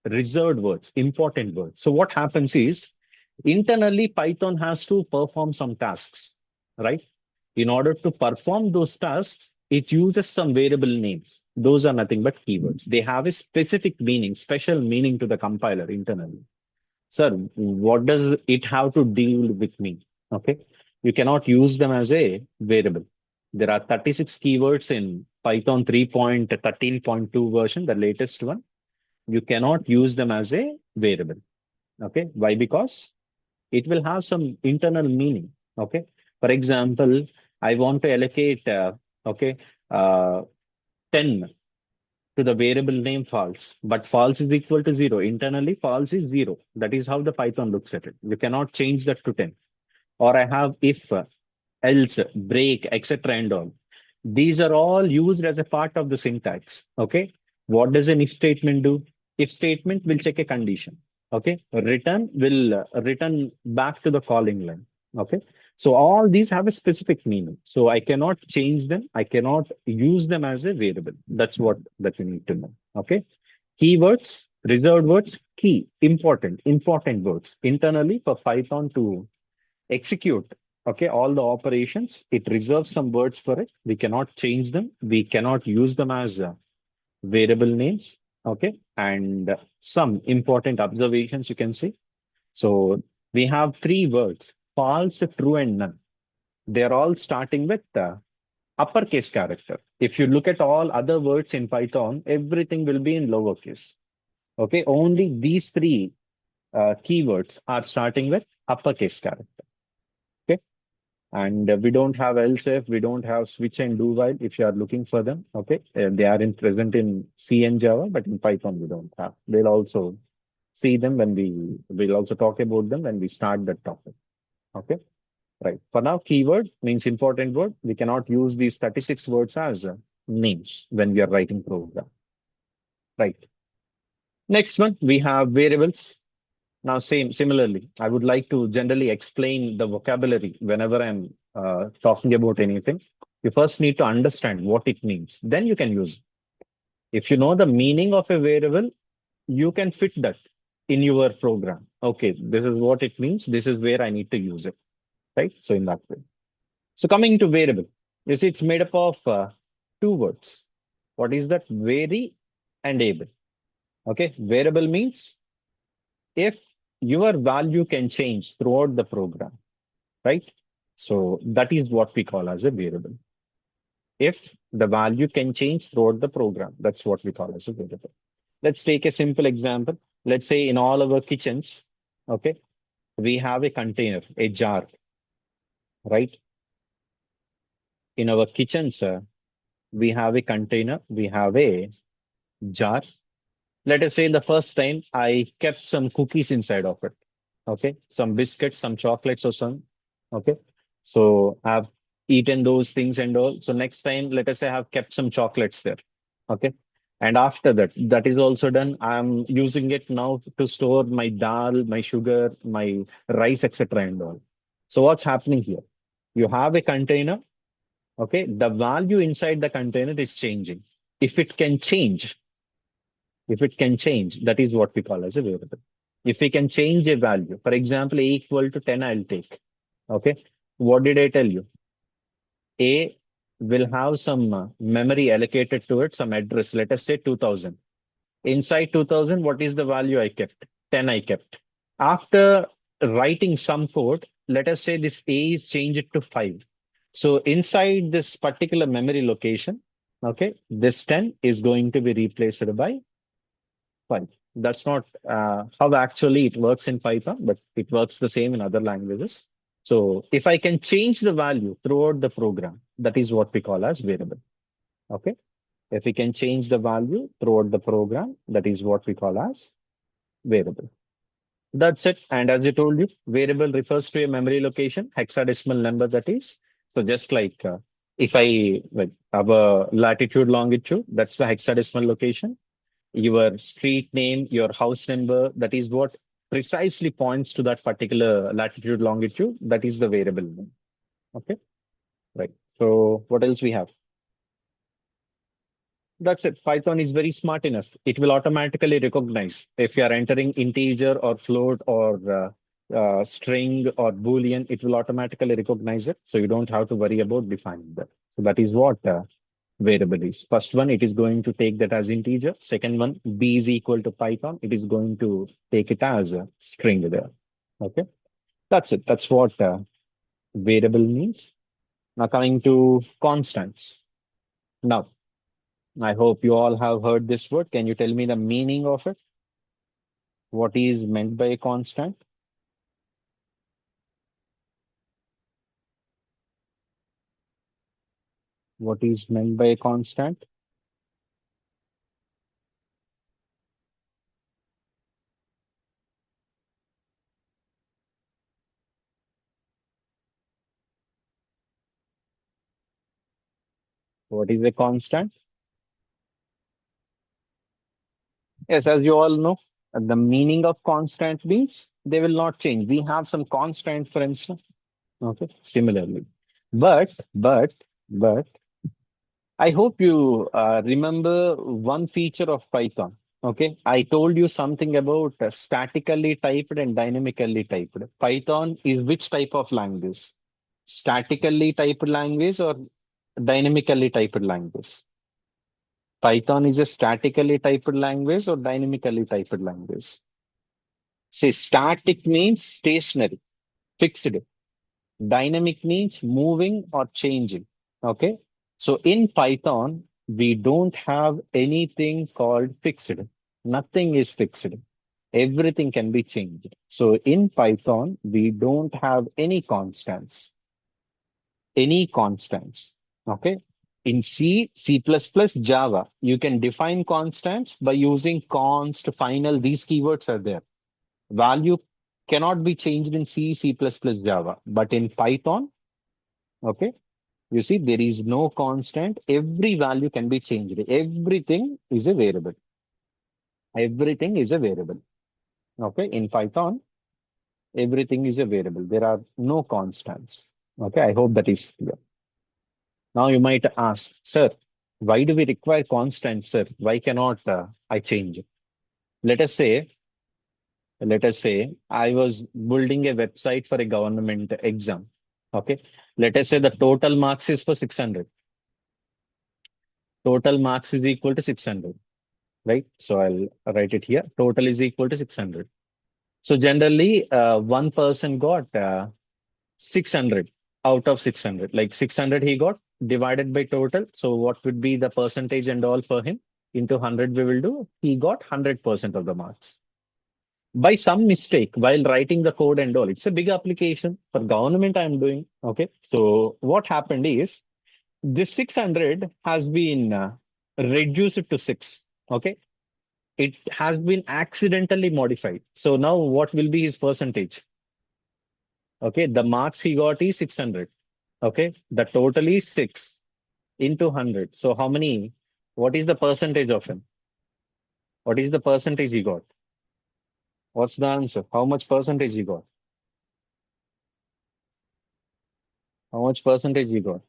reserved words, important words. So what happens is internally Python has to perform some tasks, right? In order to perform those tasks, it uses some variable names. Those are nothing but keywords. They have a specific meaning, special meaning to the compiler internally. Sir, what does it have to deal with me? Okay. You cannot use them as a variable. There are 36 keywords in Python 3.13.2 version, the latest one. You cannot use them as a variable. Okay. Why? Because it will have some internal meaning. Okay. For example, I want to allocate, okay, uh, 10 to the variable name false, but false is equal to 0. Internally, false is 0. That is how the Python looks at it. You cannot change that to 10. Or I have if, else, break, etc. and all. These are all used as a part of the syntax. Okay. What does an if statement do? If statement will check a condition. Okay. Return will return back to the calling line. Okay. So all these have a specific meaning. So I cannot change them. I cannot use them as a variable. That's what that you need to know. Okay. Keywords, reserved words, key, important words internally for Python to execute, okay, all the operations. It reserves some words for it. We cannot change them. We cannot use them as variable names. Okay. And some important observations you can see. So we have three words: false, true, and none. They're all starting with uppercase character. If you look at all other words in Python, everything will be in lowercase. Okay. Only these three keywords are starting with uppercase character. Okay. And we don't have else if, we don't have switch and do while if you are looking for them. Okay. They are in present in C and Java, but in Python we don't have. We'll also see them when we'll also talk about them when we start that topic. Okay. Right. For now, keyword means important word. We cannot use these 36 words as names when we are writing program. Right. Next one, we have variables. Now, similarly, I would like to generally explain the vocabulary whenever I'm talking about anything. You first need to understand what it means. Then you can use it. If you know the meaning of a variable, you can fit that in your program. Okay, this is what it means. This is where I need to use it. Right. So in that way. So coming to variable, you see it's made up of two words. What is that? Vary and able. Okay. Variable means if your value can change throughout the program, right? So that is what we call as a variable. If the value can change throughout the program, that's what we call as a variable. Let's take a simple example. Let's say in all our kitchens, okay, we have a container, a jar, right? In our kitchens, we have a container, we have a jar. Let us say the first time I kept some cookies inside of it. Okay. Some biscuits, some chocolates or some. Okay. So I've eaten those things and all. So next time, let us say I have kept some chocolates there. Okay. And after that, that is also done. I'm using it now to store my dal, my sugar, my rice, etc. and all. So what's happening here? You have a container. Okay. The value inside the container is changing. If it can change, that is what we call as a variable. If we can change a value, for example, a equal to 10, I'll take. Okay. What did I tell you? A will have some memory allocated to it, some address, let us say 2000. Inside 2000, what is the value I kept? 10 I kept. After writing some code, let us say this A is changed to 5. So inside this particular memory location, okay, this 10 is going to be replaced by 5. That's not how actually it works in Python, but it works the same in other languages. So if I can change the value throughout the program, that is what we call as variable. Okay. If we can change the value throughout the program, that is what we call as variable. That's it. And as I told you, variable refers to a memory location, hexadecimal number that is. So just like if I have a latitude, longitude, that's the hexadecimal location. Your street name, your house number, that is what precisely points to that particular latitude, longitude. That is the variable name. Okay. Right. So what else we have? That's it. Python is very smart enough. It will automatically recognize if you are entering integer or float or string or boolean, it will automatically recognize it. So you don't have to worry about defining that. So that is what variable is. First one, it is going to take that as integer. Second one, b is equal to Python. It is going to take it as a string there. Okay, that's it. That's what variable means. Now coming to constants. Now, I hope you all have heard this word. Can you tell me the meaning of it? What is meant by a constant? What is meant by a constant? What is a constant? Yes, as you all know, the meaning of constant means they will not change. We have some constant, for instance. Okay, similarly. But, I hope you remember one feature of Python. Okay, I told you something about statically typed and dynamically typed. Python is which type of language? Statically typed language or dynamically typed language? Python is a statically typed language or dynamically typed language? Say static means stationary, fixed. Dynamic means moving or changing. Okay. So in Python, we don't have anything called fixed. Nothing is fixed. Everything can be changed. So in Python, we don't have any constants. Any constants. Okay. In C, C++, Java, you can define constants by using const, final. These keywords are there. Value cannot be changed in C, C++, Java. But in Python, okay, you see, there is no constant. Every value can be changed. Everything is a variable. Everything is a variable. Okay. In Python, everything is a variable. There are no constants. Okay. I hope that is clear. Now you might ask, sir, why do we require constants, sir? Why cannot I change? Let us say, let us say I was building a website for a government exam. Okay. Let us say the total marks is for 600. Total marks is equal to 600. Right? So I'll write it here. Total is equal to 600. So generally, one person got 600 out of 600. Like 600 he got divided by total. So what would be the percentage and all for him? Into 100 we will do. He got 100% of the marks. By some mistake, while writing the code and all, it's a big application for government I'm doing. Okay. So what happened is this 600 has been reduced to 6. Okay, it has been accidentally modified. So now what will be his percentage? Okay, the marks he got is 600. Okay, the total is 6 into 100. So how many? What is the percentage of him? What is the percentage he got? What's the answer? How much percentage he got? How much percentage he got?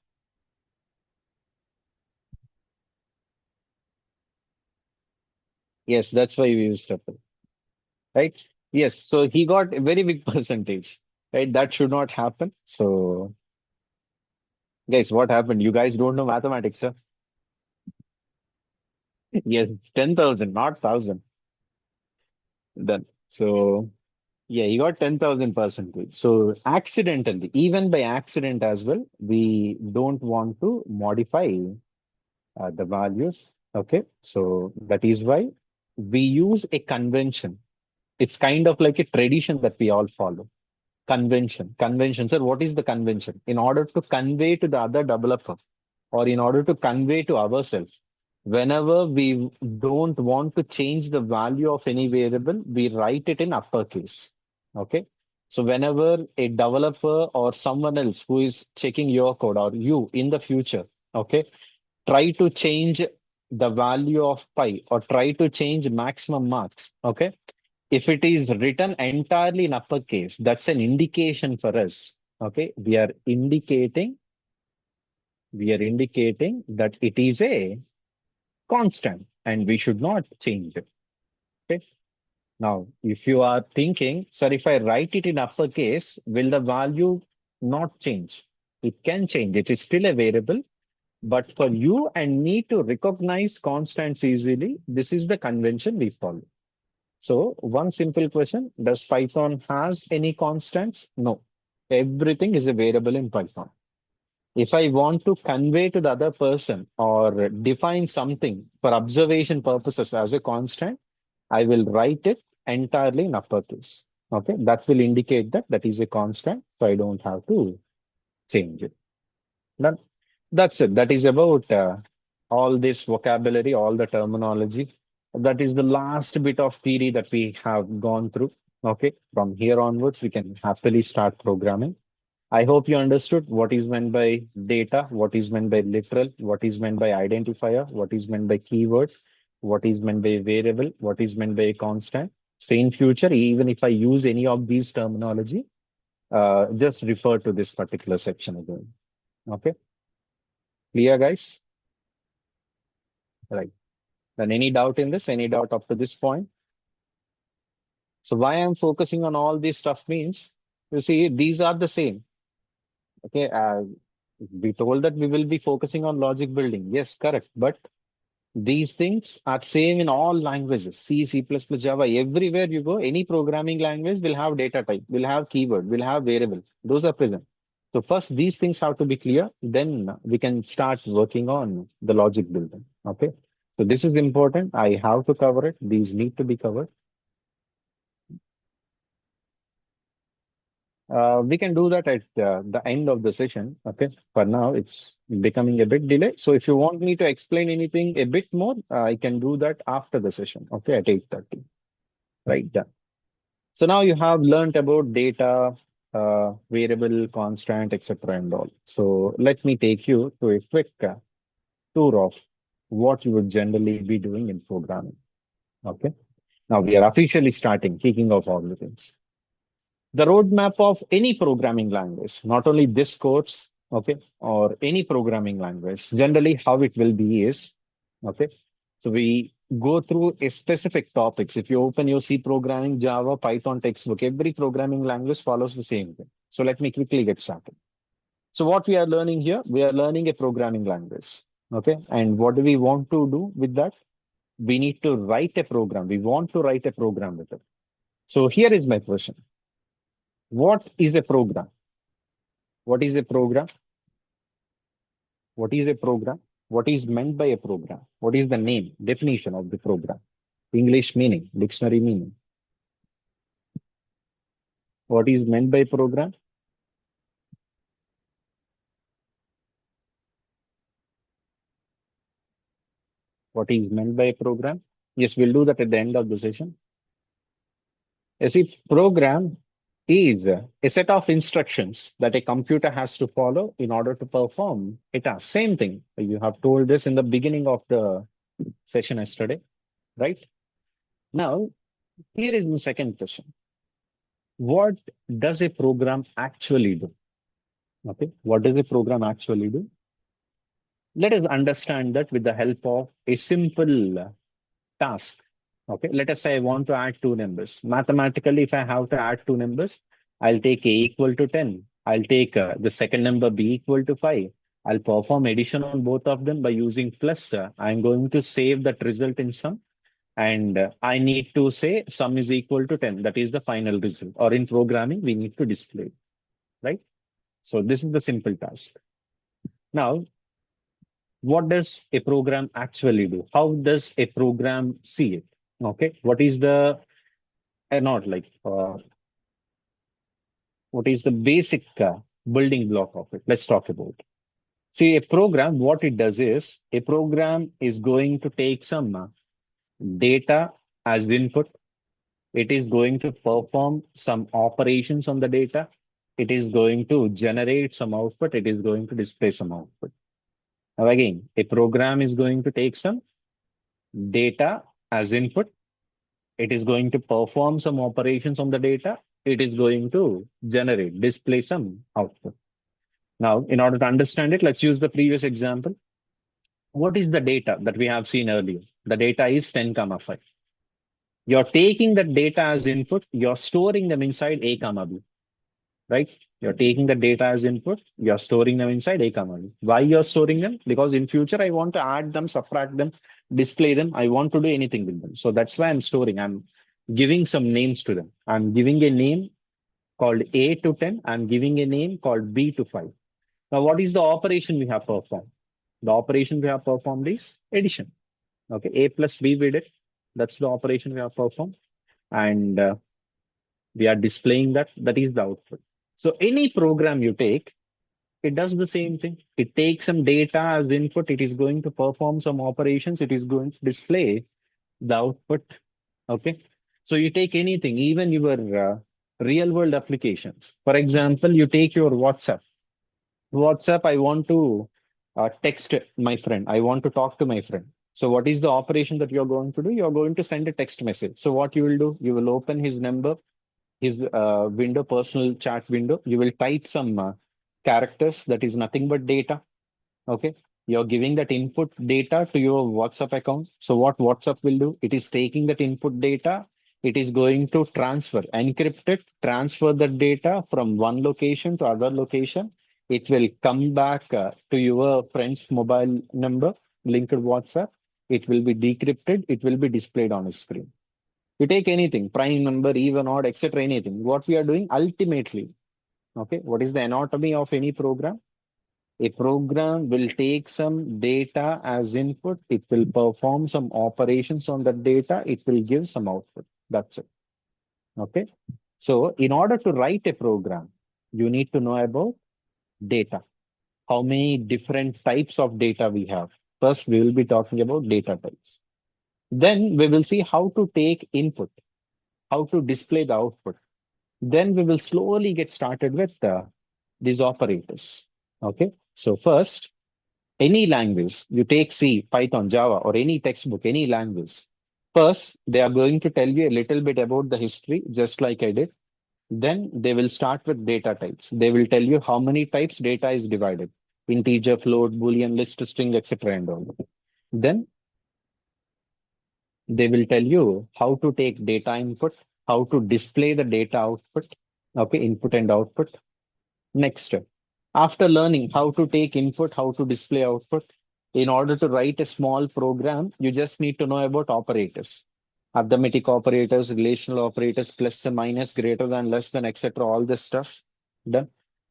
Yes, that's why we use triple, right? Yes, so he got a very big percentage, right? That should not happen. So, guys, what happened? You guys don't know mathematics, sir? Yes, it's 10,000, not 1,000. Done. So yeah, he got 10,000 percentage. So accidentally, even by accident as well, we don't want to modify the values. Okay. So that is why we use a convention. It's kind of like a tradition that we all follow. Convention. Convention. Sir, what is the convention? In order to convey to the other developer or in order to convey to ourselves, whenever we don't want to change the value of any variable, we write it in uppercase. Okay. So whenever a developer or someone else who is checking your code or you in the future, okay, try to change the value of pi or try to change maximum marks. Okay. If it is written entirely in uppercase, that's an indication for us. Okay. We are indicating that it is a constant and we should not change it. Okay. Now, if you are thinking, sir, if I write it in uppercase, will the value not change? It can change. It is still a variable. But for you and me to recognize constants easily, this is the convention we follow. So one simple question, does Python has any constants? No. Everything is a variable in Python. If I want to convey to the other person or define something for observation purposes as a constant, I will write it entirely in uppercase. Okay, that will indicate that that is a constant, so I don't have to change it. That, that's it. That is about all this vocabulary, all the terminology. That is the last bit of theory that we have gone through. Okay, from here onwards, we can happily start programming. I hope you understood what is meant by data, what is meant by literal, what is meant by identifier, what is meant by keyword, what is meant by variable, what is meant by a constant. So in future, even if I use any of these terminology, just refer to this particular section again. Okay, clear, guys? Right. Then any doubt in this? Any doubt up to this point? So why I'm focusing on all this stuff means, you see, these are the same. Okay, we told that we will be focusing on logic building. Yes, correct. But these things are same in all languages. C, C++, Java, everywhere you go, any programming language will have data type, will have keyword, will have variable. Those are present. So first, these things have to be clear. Then we can start working on the logic building. Okay. So this is important. I have to cover it. These need to be covered. We can do that at the end of the session. Okay. For now, it's becoming a bit delayed. So if you want me to explain anything a bit more, I can do that after the session. Okay. At 8:30. Right. Done. So now you have learned about data, variable, constant, etc. and all. So let me take you to a quick tour of what you would generally be doing in programming. Okay. Now we are officially starting, kicking off all the things. The roadmap of any programming language, not only this course, okay, or any programming language, generally how it will be is, okay, so we go through a specific topics. If you open your C programming, Java, Python textbook, every programming language follows the same thing. So let me quickly get started. So what we are learning here, we are learning a programming language, okay, and what do we want to do with that? We need to write a program. We want to write a program with it. So here is my question. What is a program? What is a program? What is a program? What is meant by a program? What is the name, definition of the program? English meaning, dictionary meaning. What is meant by program? What is meant by a program? Yes, we'll do that at the end of the session. You see, program is a set of instructions that a computer has to follow in order to perform a task. Same thing. You have told this in the beginning of the session yesterday, right? Now, here is the second question. What does a program actually do? Okay, what does a program actually do? Let us understand that with the help of a simple task. Okay, let us say I want to add two numbers. Mathematically, if I have to add two numbers, I'll take a equal to 10. I'll take the second number b equal to 5. I'll perform addition on both of them by using plus. I'm going to save that result in sum. And I need to say sum is equal to 10. That is the final result. Or in programming, we need to display, right? So this is the simple task. Now, what does a program actually do? How does a program see it? Okay, what is the not like what is the basic building block of it? Let's talk about. See, a program, what it does is a program is going to take some data as input. It is going to perform some operations on the data. It is going to generate some output. It is going to display some output. Now, again, a program is going to take some data as input. It is going to perform some operations on the data. It is going to generate, display some output. Now, in order to understand it, let's use the previous example. What is the data that we have seen earlier? The data is 10 comma 5. You're taking that data as input, you're storing them inside A comma B, right? You're taking the data as input, you're storing them inside A comma B. Why you're storing them? Because in future, I want to add them, subtract them, display them. I want to do anything with them. So that's why I'm storing. I'm giving some names to them. I'm giving a name called A to 10. I'm giving a name called B to 5. Now, what is the operation we have performed? The operation we have performed is addition. Okay, A plus B we did. That's the operation we have performed. And we are displaying that. That is the output. So any program you take, it does the same thing. It takes some data as input. It is going to perform some operations. It is going to display the output. Okay. So you take anything, even your real world applications. For example, you take your WhatsApp. WhatsApp, I want to text my friend. I want to talk to my friend. So what is the operation that you're going to do? You're going to send a text message. So what you will do? You will open his number, his window, personal chat window. You will type some characters that is nothing but data. Okay. You're giving that input data to your WhatsApp account. So what WhatsApp will do? It is taking that input data. It is going to transfer, encrypt it, transfer the data from one location to other location. It will come back to your friend's mobile number linked to WhatsApp. It will be decrypted. It will be displayed on a screen. You take anything, prime number, even, odd, etc., anything. What we are doing ultimately, okay, what is the anatomy of any program? A program will take some data as input. It will perform some operations on that data. It will give some output. That's it. Okay. So in order to write a program, you need to know about data. How many different types of data we have. First, we will be talking about data types. Then we will see how to take input, how to display the output. Then we will slowly get started with these operators. Okay. So first, any language, you take C, Python, Java, or any textbook, any language. First, they are going to tell you a little bit about the history, just like I did. Then they will start with data types. They will tell you how many types data is divided: integer, float, Boolean, list, string, etc. and all. Then they will tell you how to take data input, how to display the data output, okay, input and output. Next, after learning how to take input, how to display output, in order to write a small program, you just need to know about operators, arithmetic operators, relational operators, plus and minus, greater than, less than, etc. All this stuff done.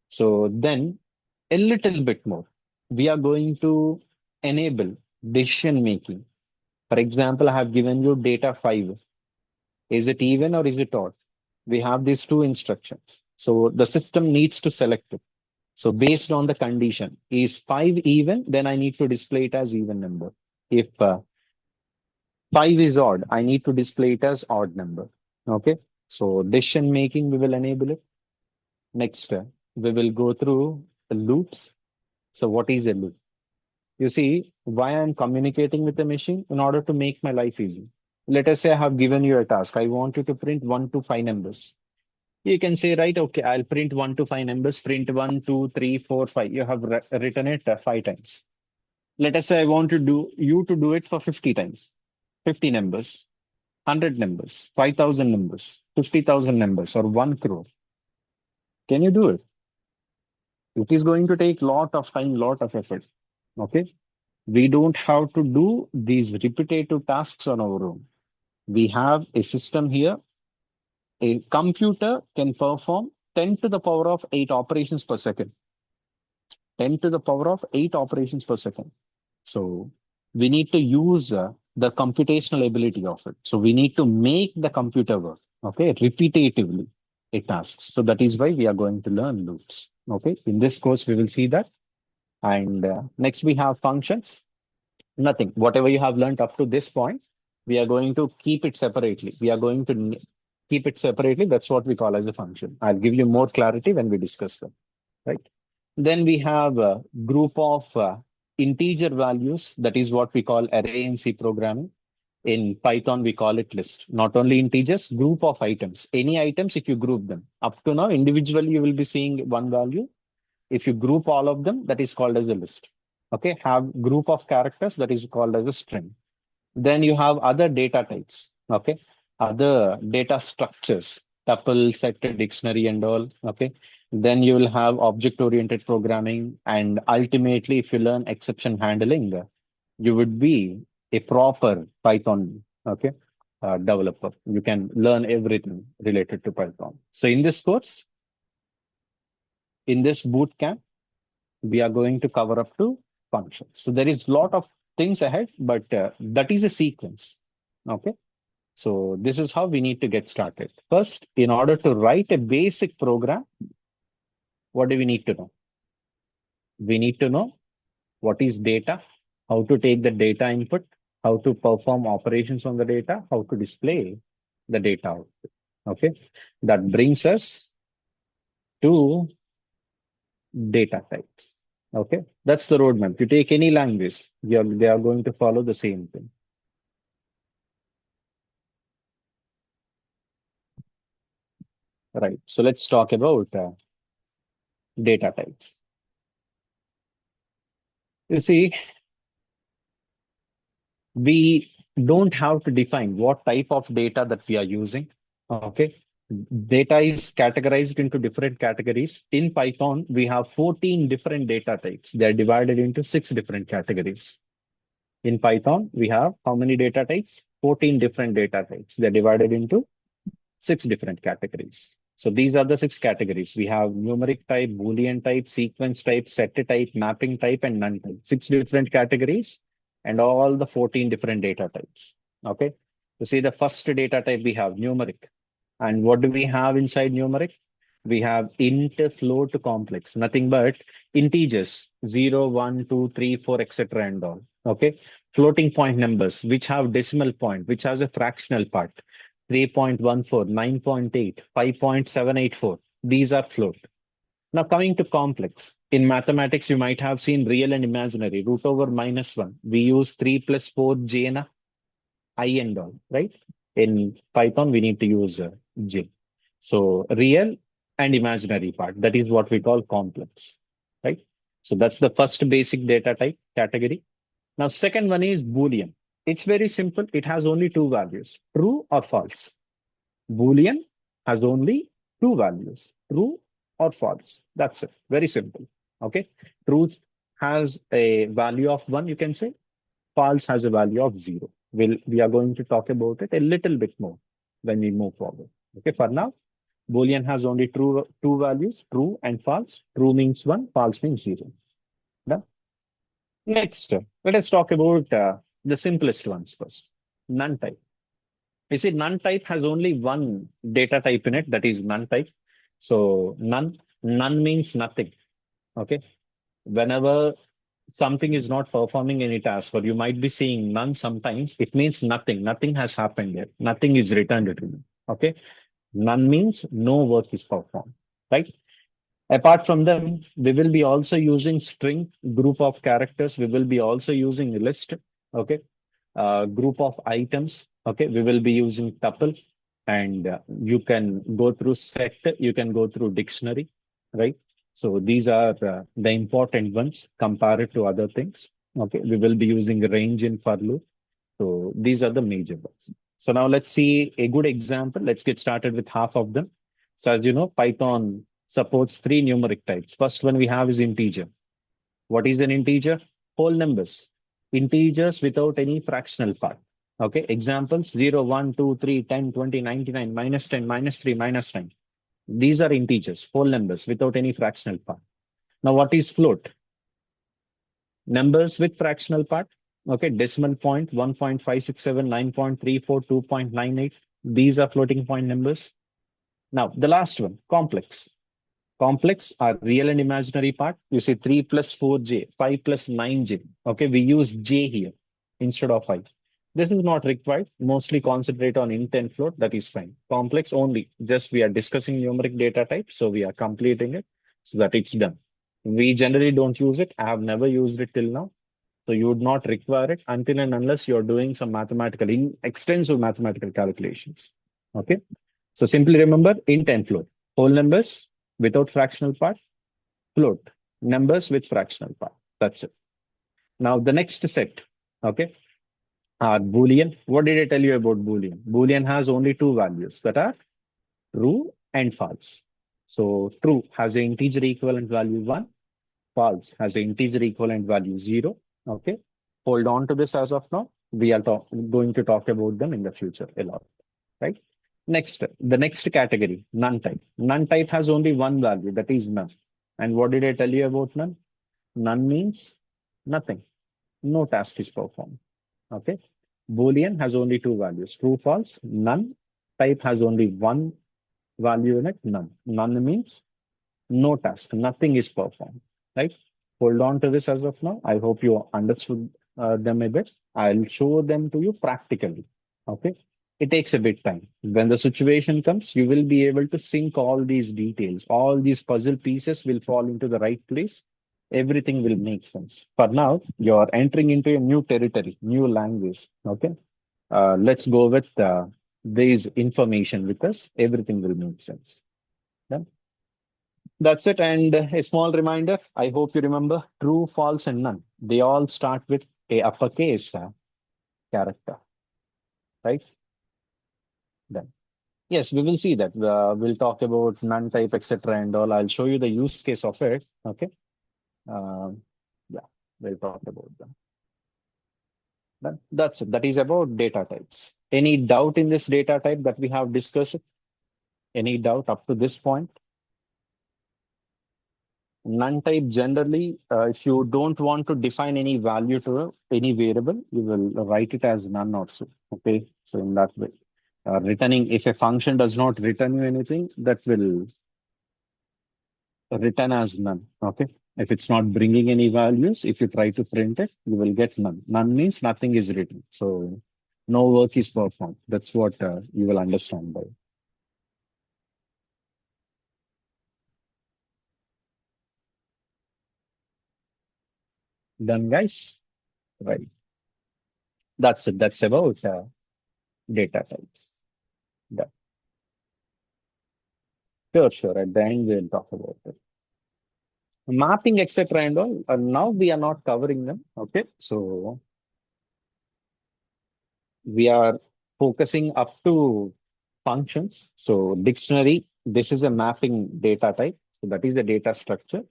So then a little bit more, we are going to enable decision making. For example, I have given you data 5. Is it even or is it odd? We have these two instructions. So the system needs to select it. So based on the condition, is 5 even? Then I need to display it as even number. If 5 is odd, I need to display it as odd number. Okay. So decision making, we will enable it. Next, we will go through the loops. So what is a loop? You see, why I'm communicating with the machine in order to make my life easy. Let us say I have given you a task. I want you to print 1 to 5 numbers. You can say, right, okay, I'll print 1 to 5 numbers, print 1, 2, 3, 4, 5. You have written it 5 times. Let us say I want to do you to do it for 50 times, 50 numbers, 100 numbers, 5,000 numbers, 50,000 numbers, or 1 crore. Can you do it? It is going to take lot of time, lot of effort. Okay. We don't have to do these repetitive tasks on our own. We have a system here. A computer can perform 10 to the power of 8 operations per second. 10 to the power of 8 operations per second. So we need to use the computational ability of it. So we need to make the computer work, okay, repetitively it tasks. So that is why we are going to learn loops. Okay, in this course, we will see that. And next we have functions. Nothing. Whatever you have learned up to this point, we are going to keep it separately. We are going to keep it separately. That's what we call as a function. I'll give you more clarity when we discuss them, right? Then we have a group of integer values. That is what we call array in C programming. In Python, we call it list. Not only integers, group of items. Any items, if you group them. Up to now, individually, you will be seeing one value. If you group all of them, that is called as a list. okay, have group of characters that is called as a string. Then you have other data types, okay, other data structures, tuple, set, dictionary, and all, okay. Then you will have object-oriented programming, and ultimately, if you learn exception handling, you would be a proper Python, okay, developer. You can learn everything related to Python. So in this course, in this bootcamp, we are going to cover up to functions. So there is a lot of things ahead, but that is a sequence. Okay. So this is how we need to get started. First, in order to write a basic program, what do we need to know? We need to know what is data, how to take the data input, how to perform operations on the data, how to display the data output. Okay. That brings us to data types. Okay, that's the roadmap. You take any language, they are going to follow the same thing. Right. So let's talk about data types. You see, we don't have to define what type of data that we are using. Okay. Data is categorized into different categories. In Python, we have 14 different data types. They're divided into 6 different categories. In Python, we have how many data types? 14 different data types. They're divided into 6 different categories. So these are the 6 categories. We have numeric type, Boolean type, sequence type, set type, mapping type, and none type. 6 different categories and all the 14 different data types. Okay. You see the first data type we have numeric. And what do we have inside numeric? We have int, float, complex, nothing but integers 0, 1, 2, 3, 4, etc. and all. Okay. Floating point numbers, which have decimal point, which has a fractional part. 3.14, 9.8, 5.784. These are float. Now coming to complex. In mathematics, you might have seen real and imaginary, root over -1. We use 3 plus 4 j na, I and all, right? In Python, we need to use j. So real and imaginary part, that is what we call complex, right? So that's the first basic data type category. Now, second one is Boolean. It's very simple. It has only 2 values, true or false. Boolean has only 2 values, true or false. That's it. Very simple. Okay. Truth has a value of 1, you can say. False has a value of 0. We are going to talk about it a little bit more when we move forward. Okay. For now, Boolean has only two values, true and false. True means 1, false means 0. Done? Next, let us talk about the simplest ones first. None type. You see, none type has only one data type in it, that is none type. So none means nothing. Okay. Whenever something is not performing any task, or you might be seeing none sometimes, it means nothing. Nothing has happened yet. Nothing is returned to you. Okay. None means no work is performed. Right. Apart from them, we will be also using string, group of characters. We will be also using list. Okay. Group of items. Okay. We will be using tuple, and you can go through set. You can go through dictionary. Right. So these are the important ones compared to other things. Okay. We will be using range in for loop. So these are the major ones. So now let's see a good example. Let's get started with half of them. So as you know, Python supports 3 numeric types. First one we have is integer. What is an integer? Whole numbers. Integers without any fractional part. Okay. Examples 0, 1, 2, 3, 10, 20, 99, -10, -3, -9. These are integers, whole numbers without any fractional part. Now, what is float? Numbers with fractional part. Okay, decimal point 1.567, 9.34, 2.98. These are floating point numbers. Now, the last one, complex. Complex are real and imaginary part. You see 3 plus 4j, 5 plus 9j. Okay, we use j here instead of I. This is not required. Mostly concentrate on int and float. That is fine. Complex only. Just we are discussing numeric data type. So we are completing it so that it's done. We generally don't use it. I have never used it till now. So you would not require it until and unless you're doing some extensive mathematical calculations. Okay. So simply remember int and float. Whole numbers without fractional part, float. Numbers with fractional part. That's it. Now the next set, okay, are Boolean. What did I tell you about Boolean? Boolean has only two values that are true and false. So true has an integer equivalent value 1, false has an integer equivalent value 0. Okay. Hold on to this as of now. We are going to talk about them in the future a lot, right? Next, the next category, none type. None type has only one value, that is none. And what did I tell you about none? None means nothing. No task is performed. Okay. Boolean has only two values, true, false. None type has only one value in it, none. None means no task, nothing is performed, right? Hold on to this as of now. I hope you understood them a bit. I'll show them to you practically. Okay. It takes a bit time. When the situation comes, you will be able to sync all these details. All these puzzle pieces will fall into the right place. Everything will make sense. For now, you're entering into a new territory, new language. Okay. Let's go with this information with us. Everything will make sense. Done. That's it. And a small reminder, I hope you remember true, false, and none. They all start with a uppercase character, right? Then, yes, we will see that. We'll talk about none type, etc. and all. I'll show you the use case of it. Okay. Um, yeah, we'll talk about them. That's it. That is about data types. Any doubt in this data type that we have discussed? Any doubt up to this point? None type generally, if you don't want to define any value to any variable, you will write it as none also. Okay, so in that way, returning if a function does not return you anything, that will return as none. Okay, if it's not bringing any values, if you try to print it, you will get none. None means nothing is written, so no work is performed. That's what you will understand by. Done, guys. Right. That's it. That's about data types. Done. Sure, sure. At the end, we'll talk about it. Mapping, etc. and all. Now we are not covering them. Okay. So we are focusing up to functions. So dictionary, this is a mapping data type. So that is the data structure.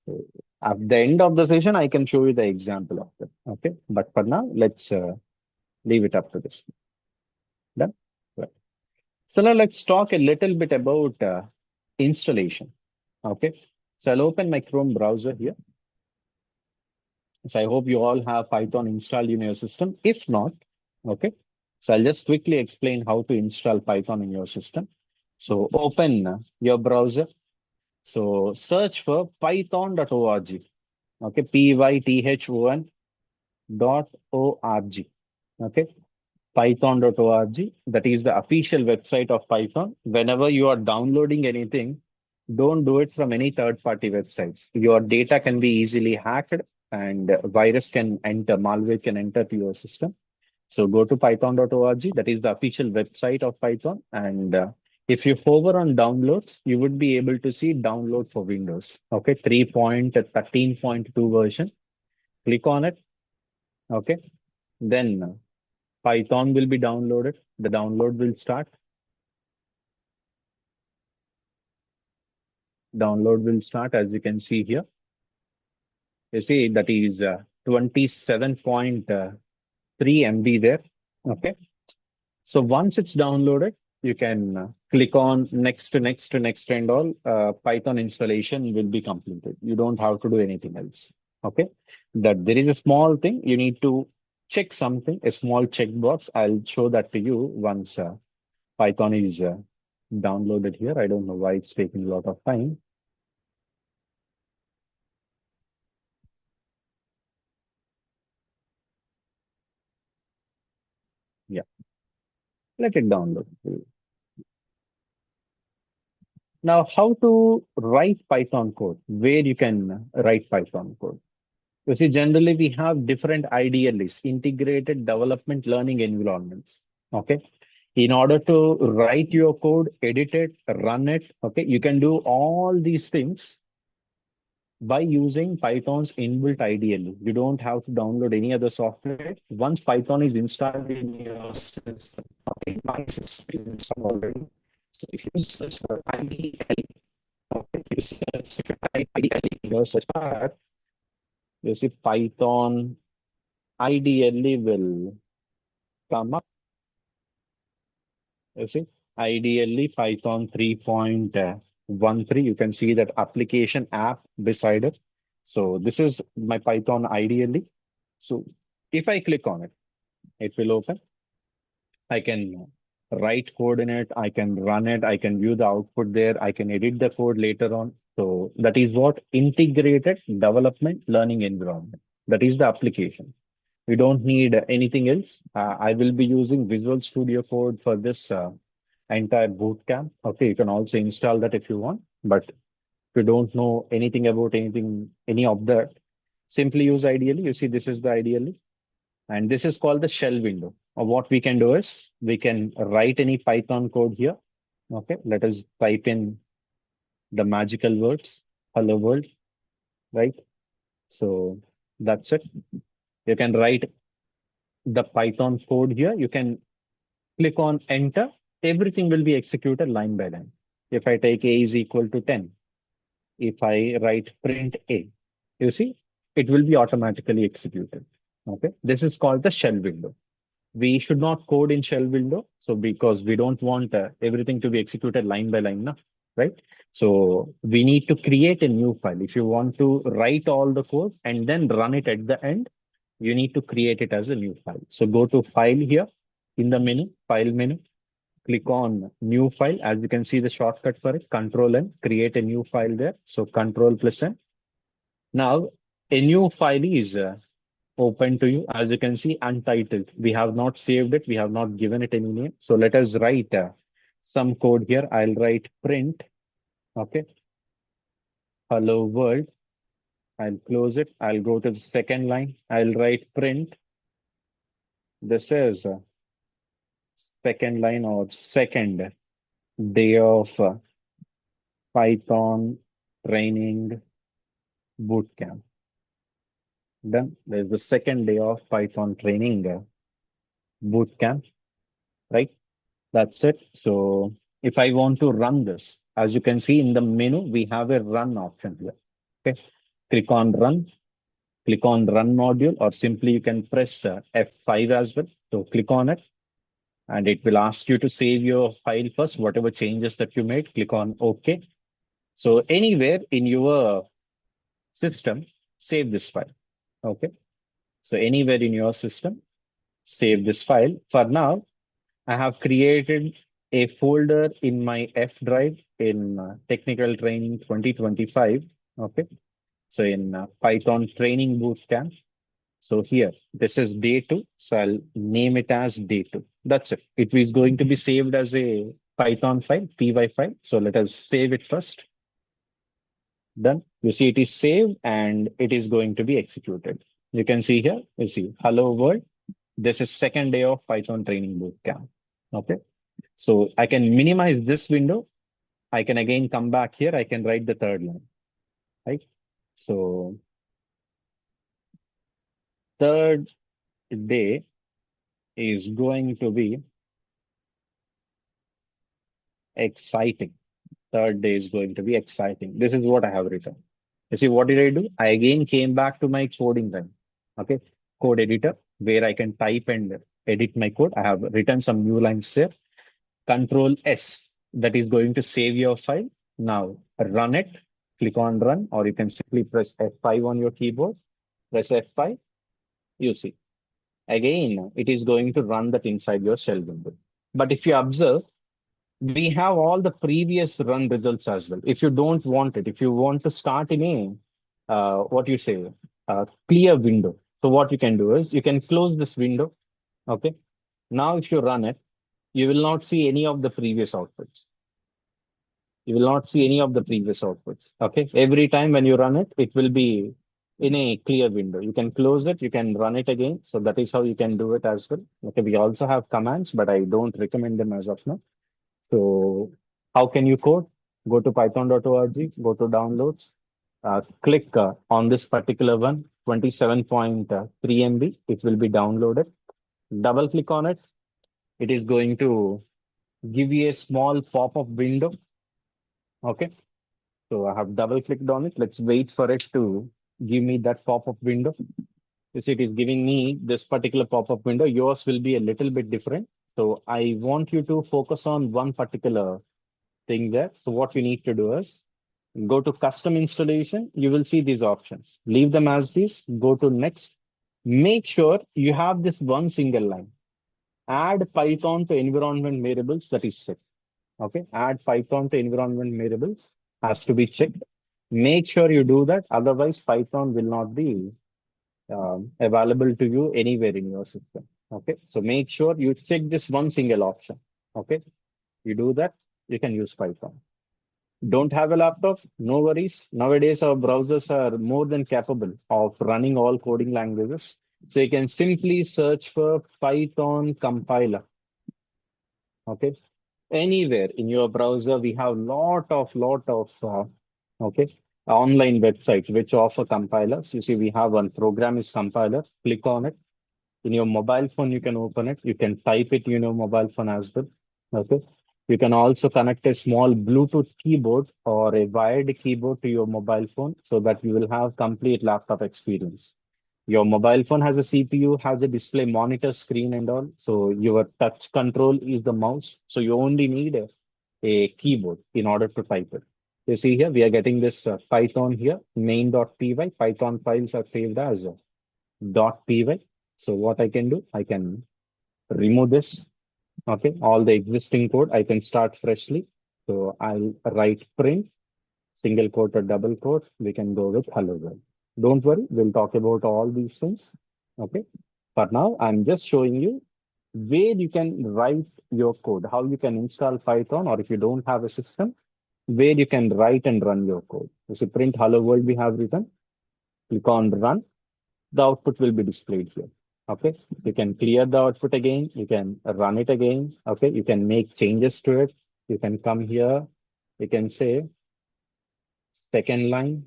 So at the end of the session, I can show you the example of it. Okay. But for now, let's leave it up to this. Done? Right. So now let's talk a little bit about installation. Okay. So I'll open my Chrome browser here. So I hope you all have Python installed in your system. If not, okay. So I'll just quickly explain how to install Python in your system. So open your browser. So search for python.org. Okay, python.org. Okay, python.org. That is the official website of Python. Whenever you are downloading anything, don't do it from any third-party websites. Your data can be easily hacked and virus can enter, malware can enter to your system. So go to python.org. That is the official website of Python. And if you hover on downloads, you would be able to see download for Windows. Okay, 3.13.2 version. Click on it. Okay, then Python will be downloaded. The download will start. Download will start, as you can see here. You see that is 27.3 MB there. Okay. So once it's downloaded, you can click on next to next to next and all. Python installation will be completed. You don't have to do anything else. Okay. That there is a small thing you need to check something, a small checkbox. I'll show that to you once Python is downloaded here. I don't know why it's taking a lot of time. Yeah, let it download. Now, how to write Python code, where you can write Python code. You see, generally we have different IDLEs, integrated development learning environments. Okay. In order to write your code, edit it, run it, okay, you can do all these things by using Python's inbuilt IDLE. You don't have to download any other software. Once Python is installed in your system, okay, my system is installed already. So if you search for IDLE, okay, you search if you type IDLE in your search bar, you see Python IDLE will come up. You see, ideally Python 3.13, you can see that application app beside it. So this is my Python ideally. So if I click on it, it will open. I can write code in it. I can run it. I can view the output there. I can edit the code later on. So that is what integrated development learning environment. That is the application. We don't need anything else. I will be using Visual Studio Code for this entire bootcamp. Okay, you can also install that if you want. But if you don't know anything about any of that, simply use ideally. You see, this is the ideally. And this is called the shell window. Or what we can do is we can write any Python code here. Okay, let us type in the magical words, hello world, right? So that's it. You can write the Python code here. You can click on enter. Everything will be executed line by line. If I take a is equal to 10, if I write print a, you see, it will be automatically executed. Okay, this is called the shell window. We should not code in shell window. So because we don't want everything to be executed line by line, no? Right? So we need to create a new file. If you want to write all the code and then run it at the end, you need to create it as a new file. So go to file here in the menu, file menu, click on new file. As you can see the shortcut for it, Control N, create a new file there. So Control plus N. Now a new file is open to you. As you can see, untitled. We have not saved it. We have not given it any name. So let us write some code here. I'll write print. Okay. Hello world. I'll close it. I'll go to the second line. I'll write print. This is second line or second day of Python training bootcamp. Then there's the second day of Python training bootcamp, right? That's it. So if I want to run this, as you can see in the menu, we have a run option here. Okay. Click on run, click on run module, or simply you can press F5 as well. So click on it and it will ask you to save your file first, whatever changes that you made, click on OK. So anywhere in your system, save this file. Okay. So anywhere in your system, save this file. For now, I have created a folder in my F drive in Technical Training 2025. Okay. So in Python Training Bootcamp. So here, this is day 2. So I'll name it as day 2. That's it. It is going to be saved as a Python file, py file. So let us save it first. Done. You see it is saved and it is going to be executed. You can see here, you see, hello world. This is second day of Python Training Bootcamp. Okay. So I can minimize this window. I can again come back here. I can write the third line, right? So third day is going to be exciting. Third day is going to be exciting. This is what I have written. You see, what did I do? I again came back to my coding then. Okay. Code editor, where I can type and edit my code. I have written some new lines there. Control S, that is going to save your file. Now run it, click on run, or you can simply press F5 on your keyboard. Press F5, you see. Again, it is going to run that inside your shell window. But if you observe, we have all the previous run results as well. If you don't want it, if you want to start in what you say, clear window. So what you can do is you can close this window. Okay. Now, if you run it, you will not see any of the previous outputs. You will not see any of the previous outputs. Okay. Every time when you run it, it will be in a clear window. You can close it, you can run it again. So that is how you can do it as well. Okay. We also have commands, but I don't recommend them as of now. So how can you code? Go to python.org, go to downloads, click on this particular one, 27.3 MB. It will be downloaded. Double click on it. It is going to give you a small pop-up window. Okay. So I have double clicked on it. Let's wait for it to give me that pop-up window. You see, it is giving me this particular pop-up window. Yours will be a little bit different. So I want you to focus on one particular thing there. So what you need to do is go to custom installation. You will see these options. Leave them as these. Go to next. Make sure you have this one single line. Add Python to environment variables. That is checked. Okay. Add Python to environment variables has to be checked. Make sure you do that. Otherwise, Python will not be available to you anywhere in your system. Okay. So make sure you check this one single option. Okay. You do that, you can use Python. Don't have a laptop? No worries. Nowadays, our browsers are more than capable of running all coding languages. So you can simply search for Python compiler. Okay. Anywhere in your browser, we have okay, online websites which offer compilers. You see, we have one program is compiler. Click on it. In your mobile phone, you can open it. You can type it in your mobile phone as well. Okay. You can also connect a small Bluetooth keyboard or a wired keyboard to your mobile phone so that you will have complete laptop experience. Your mobile phone has a CPU, has a display monitor screen and all. So your touch control is the mouse. So you only need a keyboard in order to type it. You see here, we are getting this Python here, main.py. Python files are saved as .py. So what I can do, I can remove this. Okay, all the existing code, I can start freshly. So I'll write print, single quote or double quote. We can go with hello world. Don't worry, we'll talk about all these things. Okay, for now, I'm just showing you where you can write your code, how you can install Python, or if you don't have a system, where you can write and run your code. So print hello world we have written. Click on run. The output will be displayed here. Okay, you can clear the output again. You can run it again. Okay, you can make changes to it. You can come here. You can say second line.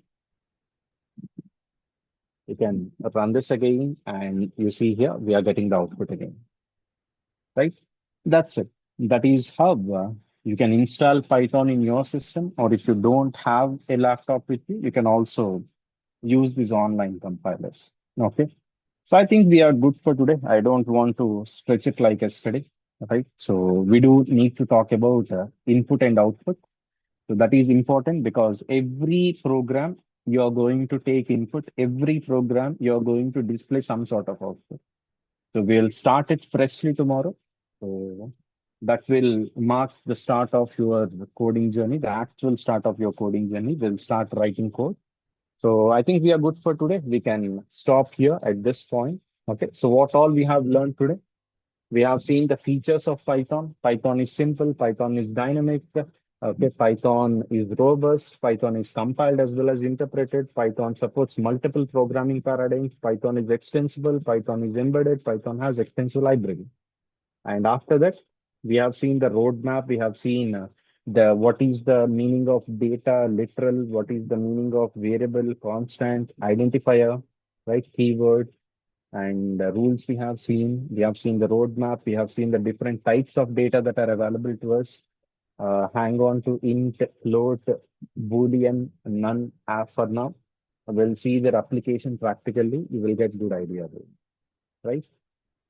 You can run this again, and you see here we are getting the output again. Right? That's it. That is how you can install Python in your system, or if you don't have a laptop with you, you can also use these online compilers. Okay. So I think we are good for today. I don't want to stretch it like yesterday, right? So we do need to talk about input and output. So that is important because every program you're going to take input, every program you're going to display some sort of output. So we'll start it freshly tomorrow. So that will mark the start of your coding journey, the actual start of your coding journey. We'll start writing code. So I think we are good for today. We can stop here at this point. Okay. So what all we have learned today? We have seen the features of Python. Python is simple. Python is dynamic. Okay. Python is robust. Python is compiled as well as interpreted. Python supports multiple programming paradigms. Python is extensible. Python is embedded. Python has extensive library. And after that, we have seen the roadmap. We have seen the what is the meaning of data, literal, what is the meaning of variable, constant, identifier, right? Keyword and the rules we have seen. We have seen the roadmap. We have seen the different types of data that are available to us. Hang on to int, float, boolean, none for now. We'll see their application practically. You will get good idea, right?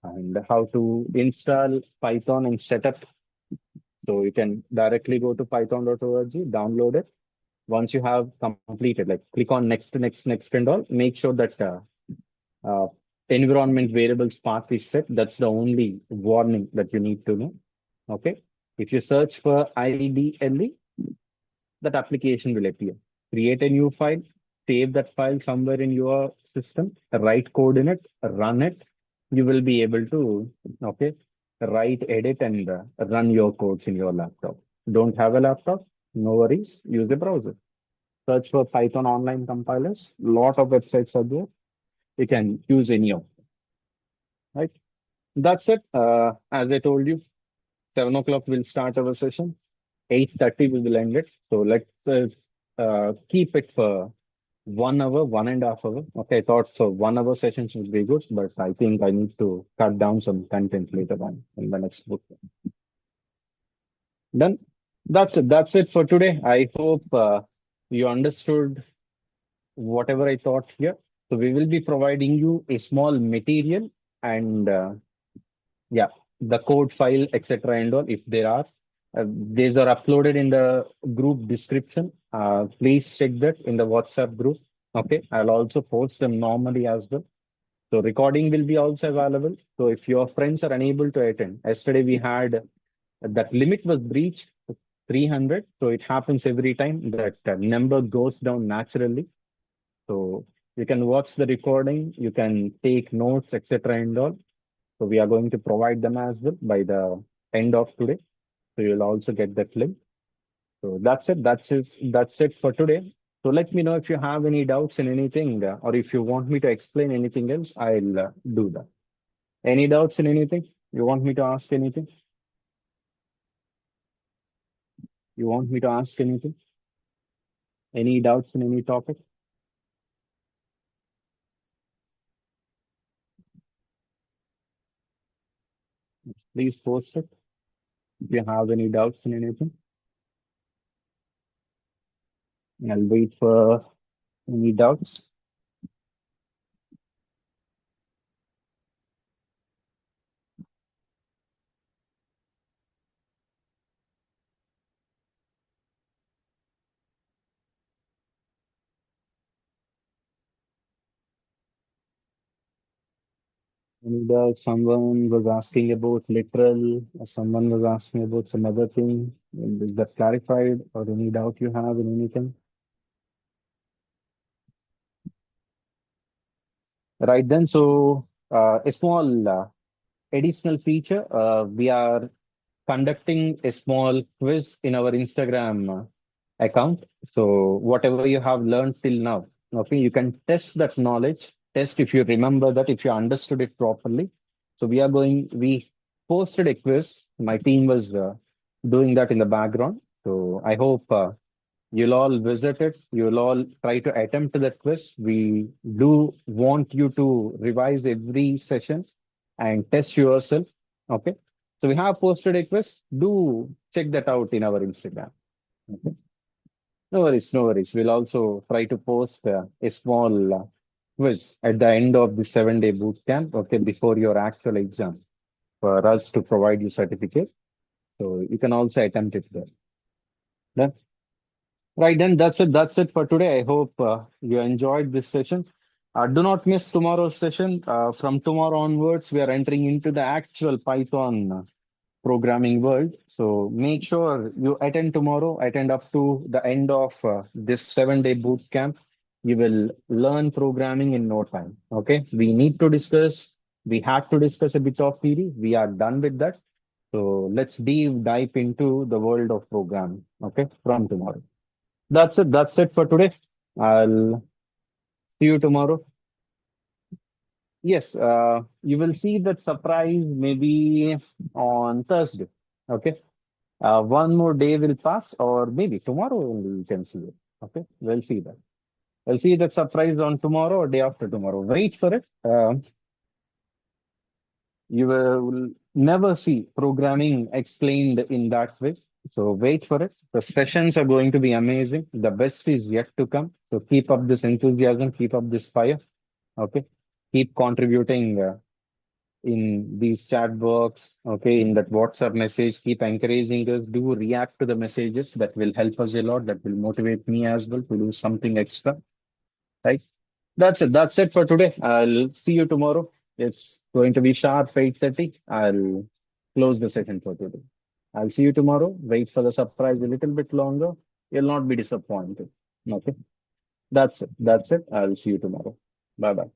And how to install Python and set up. So you can directly go to python.org, download it. Once you have completed, like click on next, and all, make sure that uh, environment variables path is set. That's the only warning that you need to know. Okay. If you search for IDLE, that application will appear. Create a new file, save that file somewhere in your system, write code in it, run it. You will be able to, okay, write, edit, and run your codes in your laptop. Don't have a laptop? No worries. Use a browser. Search for Python online compilers. Lot of websites are there. You can use any of them, right? That's it. As I told you, 7 o'clock we'll start our session. 8:30 we will end it. So let's keep it for 1 hour, 1.5 hour. Okay, I thought so 1 hour sessions would be good, but I think I need to cut down some content later on in the next book. Done. That's it. That's it for today. I hope you understood whatever I taught here. So we will be providing you a small material and yeah, the code file, etc. and all, if there are. These are uploaded in the group description. Please check that in the WhatsApp group. Okay, I'll also post them normally as well. So recording will be also available. So if your friends are unable to attend, yesterday we had that limit was breached 300. So it happens every time that number goes down naturally. So you can watch the recording, you can take notes, etc. and all. So we are going to provide them as well by the end of today. So you'll also get that link. So that's it. That's it for today. So let me know if you have any doubts in anything, or if you want me to explain anything else, I'll do that. Any doubts in anything? You want me to ask anything? You want me to ask anything? Any doubts in any topic? Please post it. If you have any doubts in anything, I'll wait for any doubts. And someone was asking about literal, someone was asking about some other thing. Is that clarified or any doubt you have in anything? Right then, so a small additional feature, we are conducting a small quiz in our Instagram account. So whatever you have learned till now, okay, you can test that knowledge, test if you remember that, if you understood it properly. So we posted a quiz. My team was doing that in the background. So I hope you'll all visit it. You'll all try to attempt that quiz. We do want you to revise every session and test yourself. Okay. So we have posted a quiz. Do check that out in our Instagram. Okay. No worries, no worries. We'll also try to post a small quiz at the end of the 7-day boot camp, okay, before your actual exam for us to provide you certificate. So you can also attempt it there. Done? Right, then that's it. That's it for today. I hope you enjoyed this session. Do not miss tomorrow's session. From tomorrow onwards, we are entering into the actual Python programming world. So make sure you attend tomorrow, attend up to the end of this 7-day boot camp. You will learn programming in no time. Okay. We had to discuss a bit of theory. We are done with that. So let's deep dive into the world of programming. Okay. From tomorrow. That's it. That's it for today. I'll see you tomorrow. Yes, you will see that surprise maybe on Thursday. Okay. One more day will pass, or maybe tomorrow only you can see it. Okay, we'll see that. We'll see that surprise on tomorrow or day after tomorrow. Wait for it. You will never see programming explained in that way. So wait for it. The sessions are going to be amazing. The best is yet to come. So keep up this enthusiasm, keep up this fire. Okay, keep contributing. In these chat box, okay, in that WhatsApp message, keep encouraging us, do react to the messages. That will help us a lot. That will motivate me as well to do something extra, right? That's it. That's it for today. I'll see you tomorrow. It's going to be sharp 8:30. I'll close the session for today. I'll see you tomorrow. Wait for the surprise a little bit longer. You'll not be disappointed. Okay. That's it. That's it. I'll see you tomorrow. Bye bye.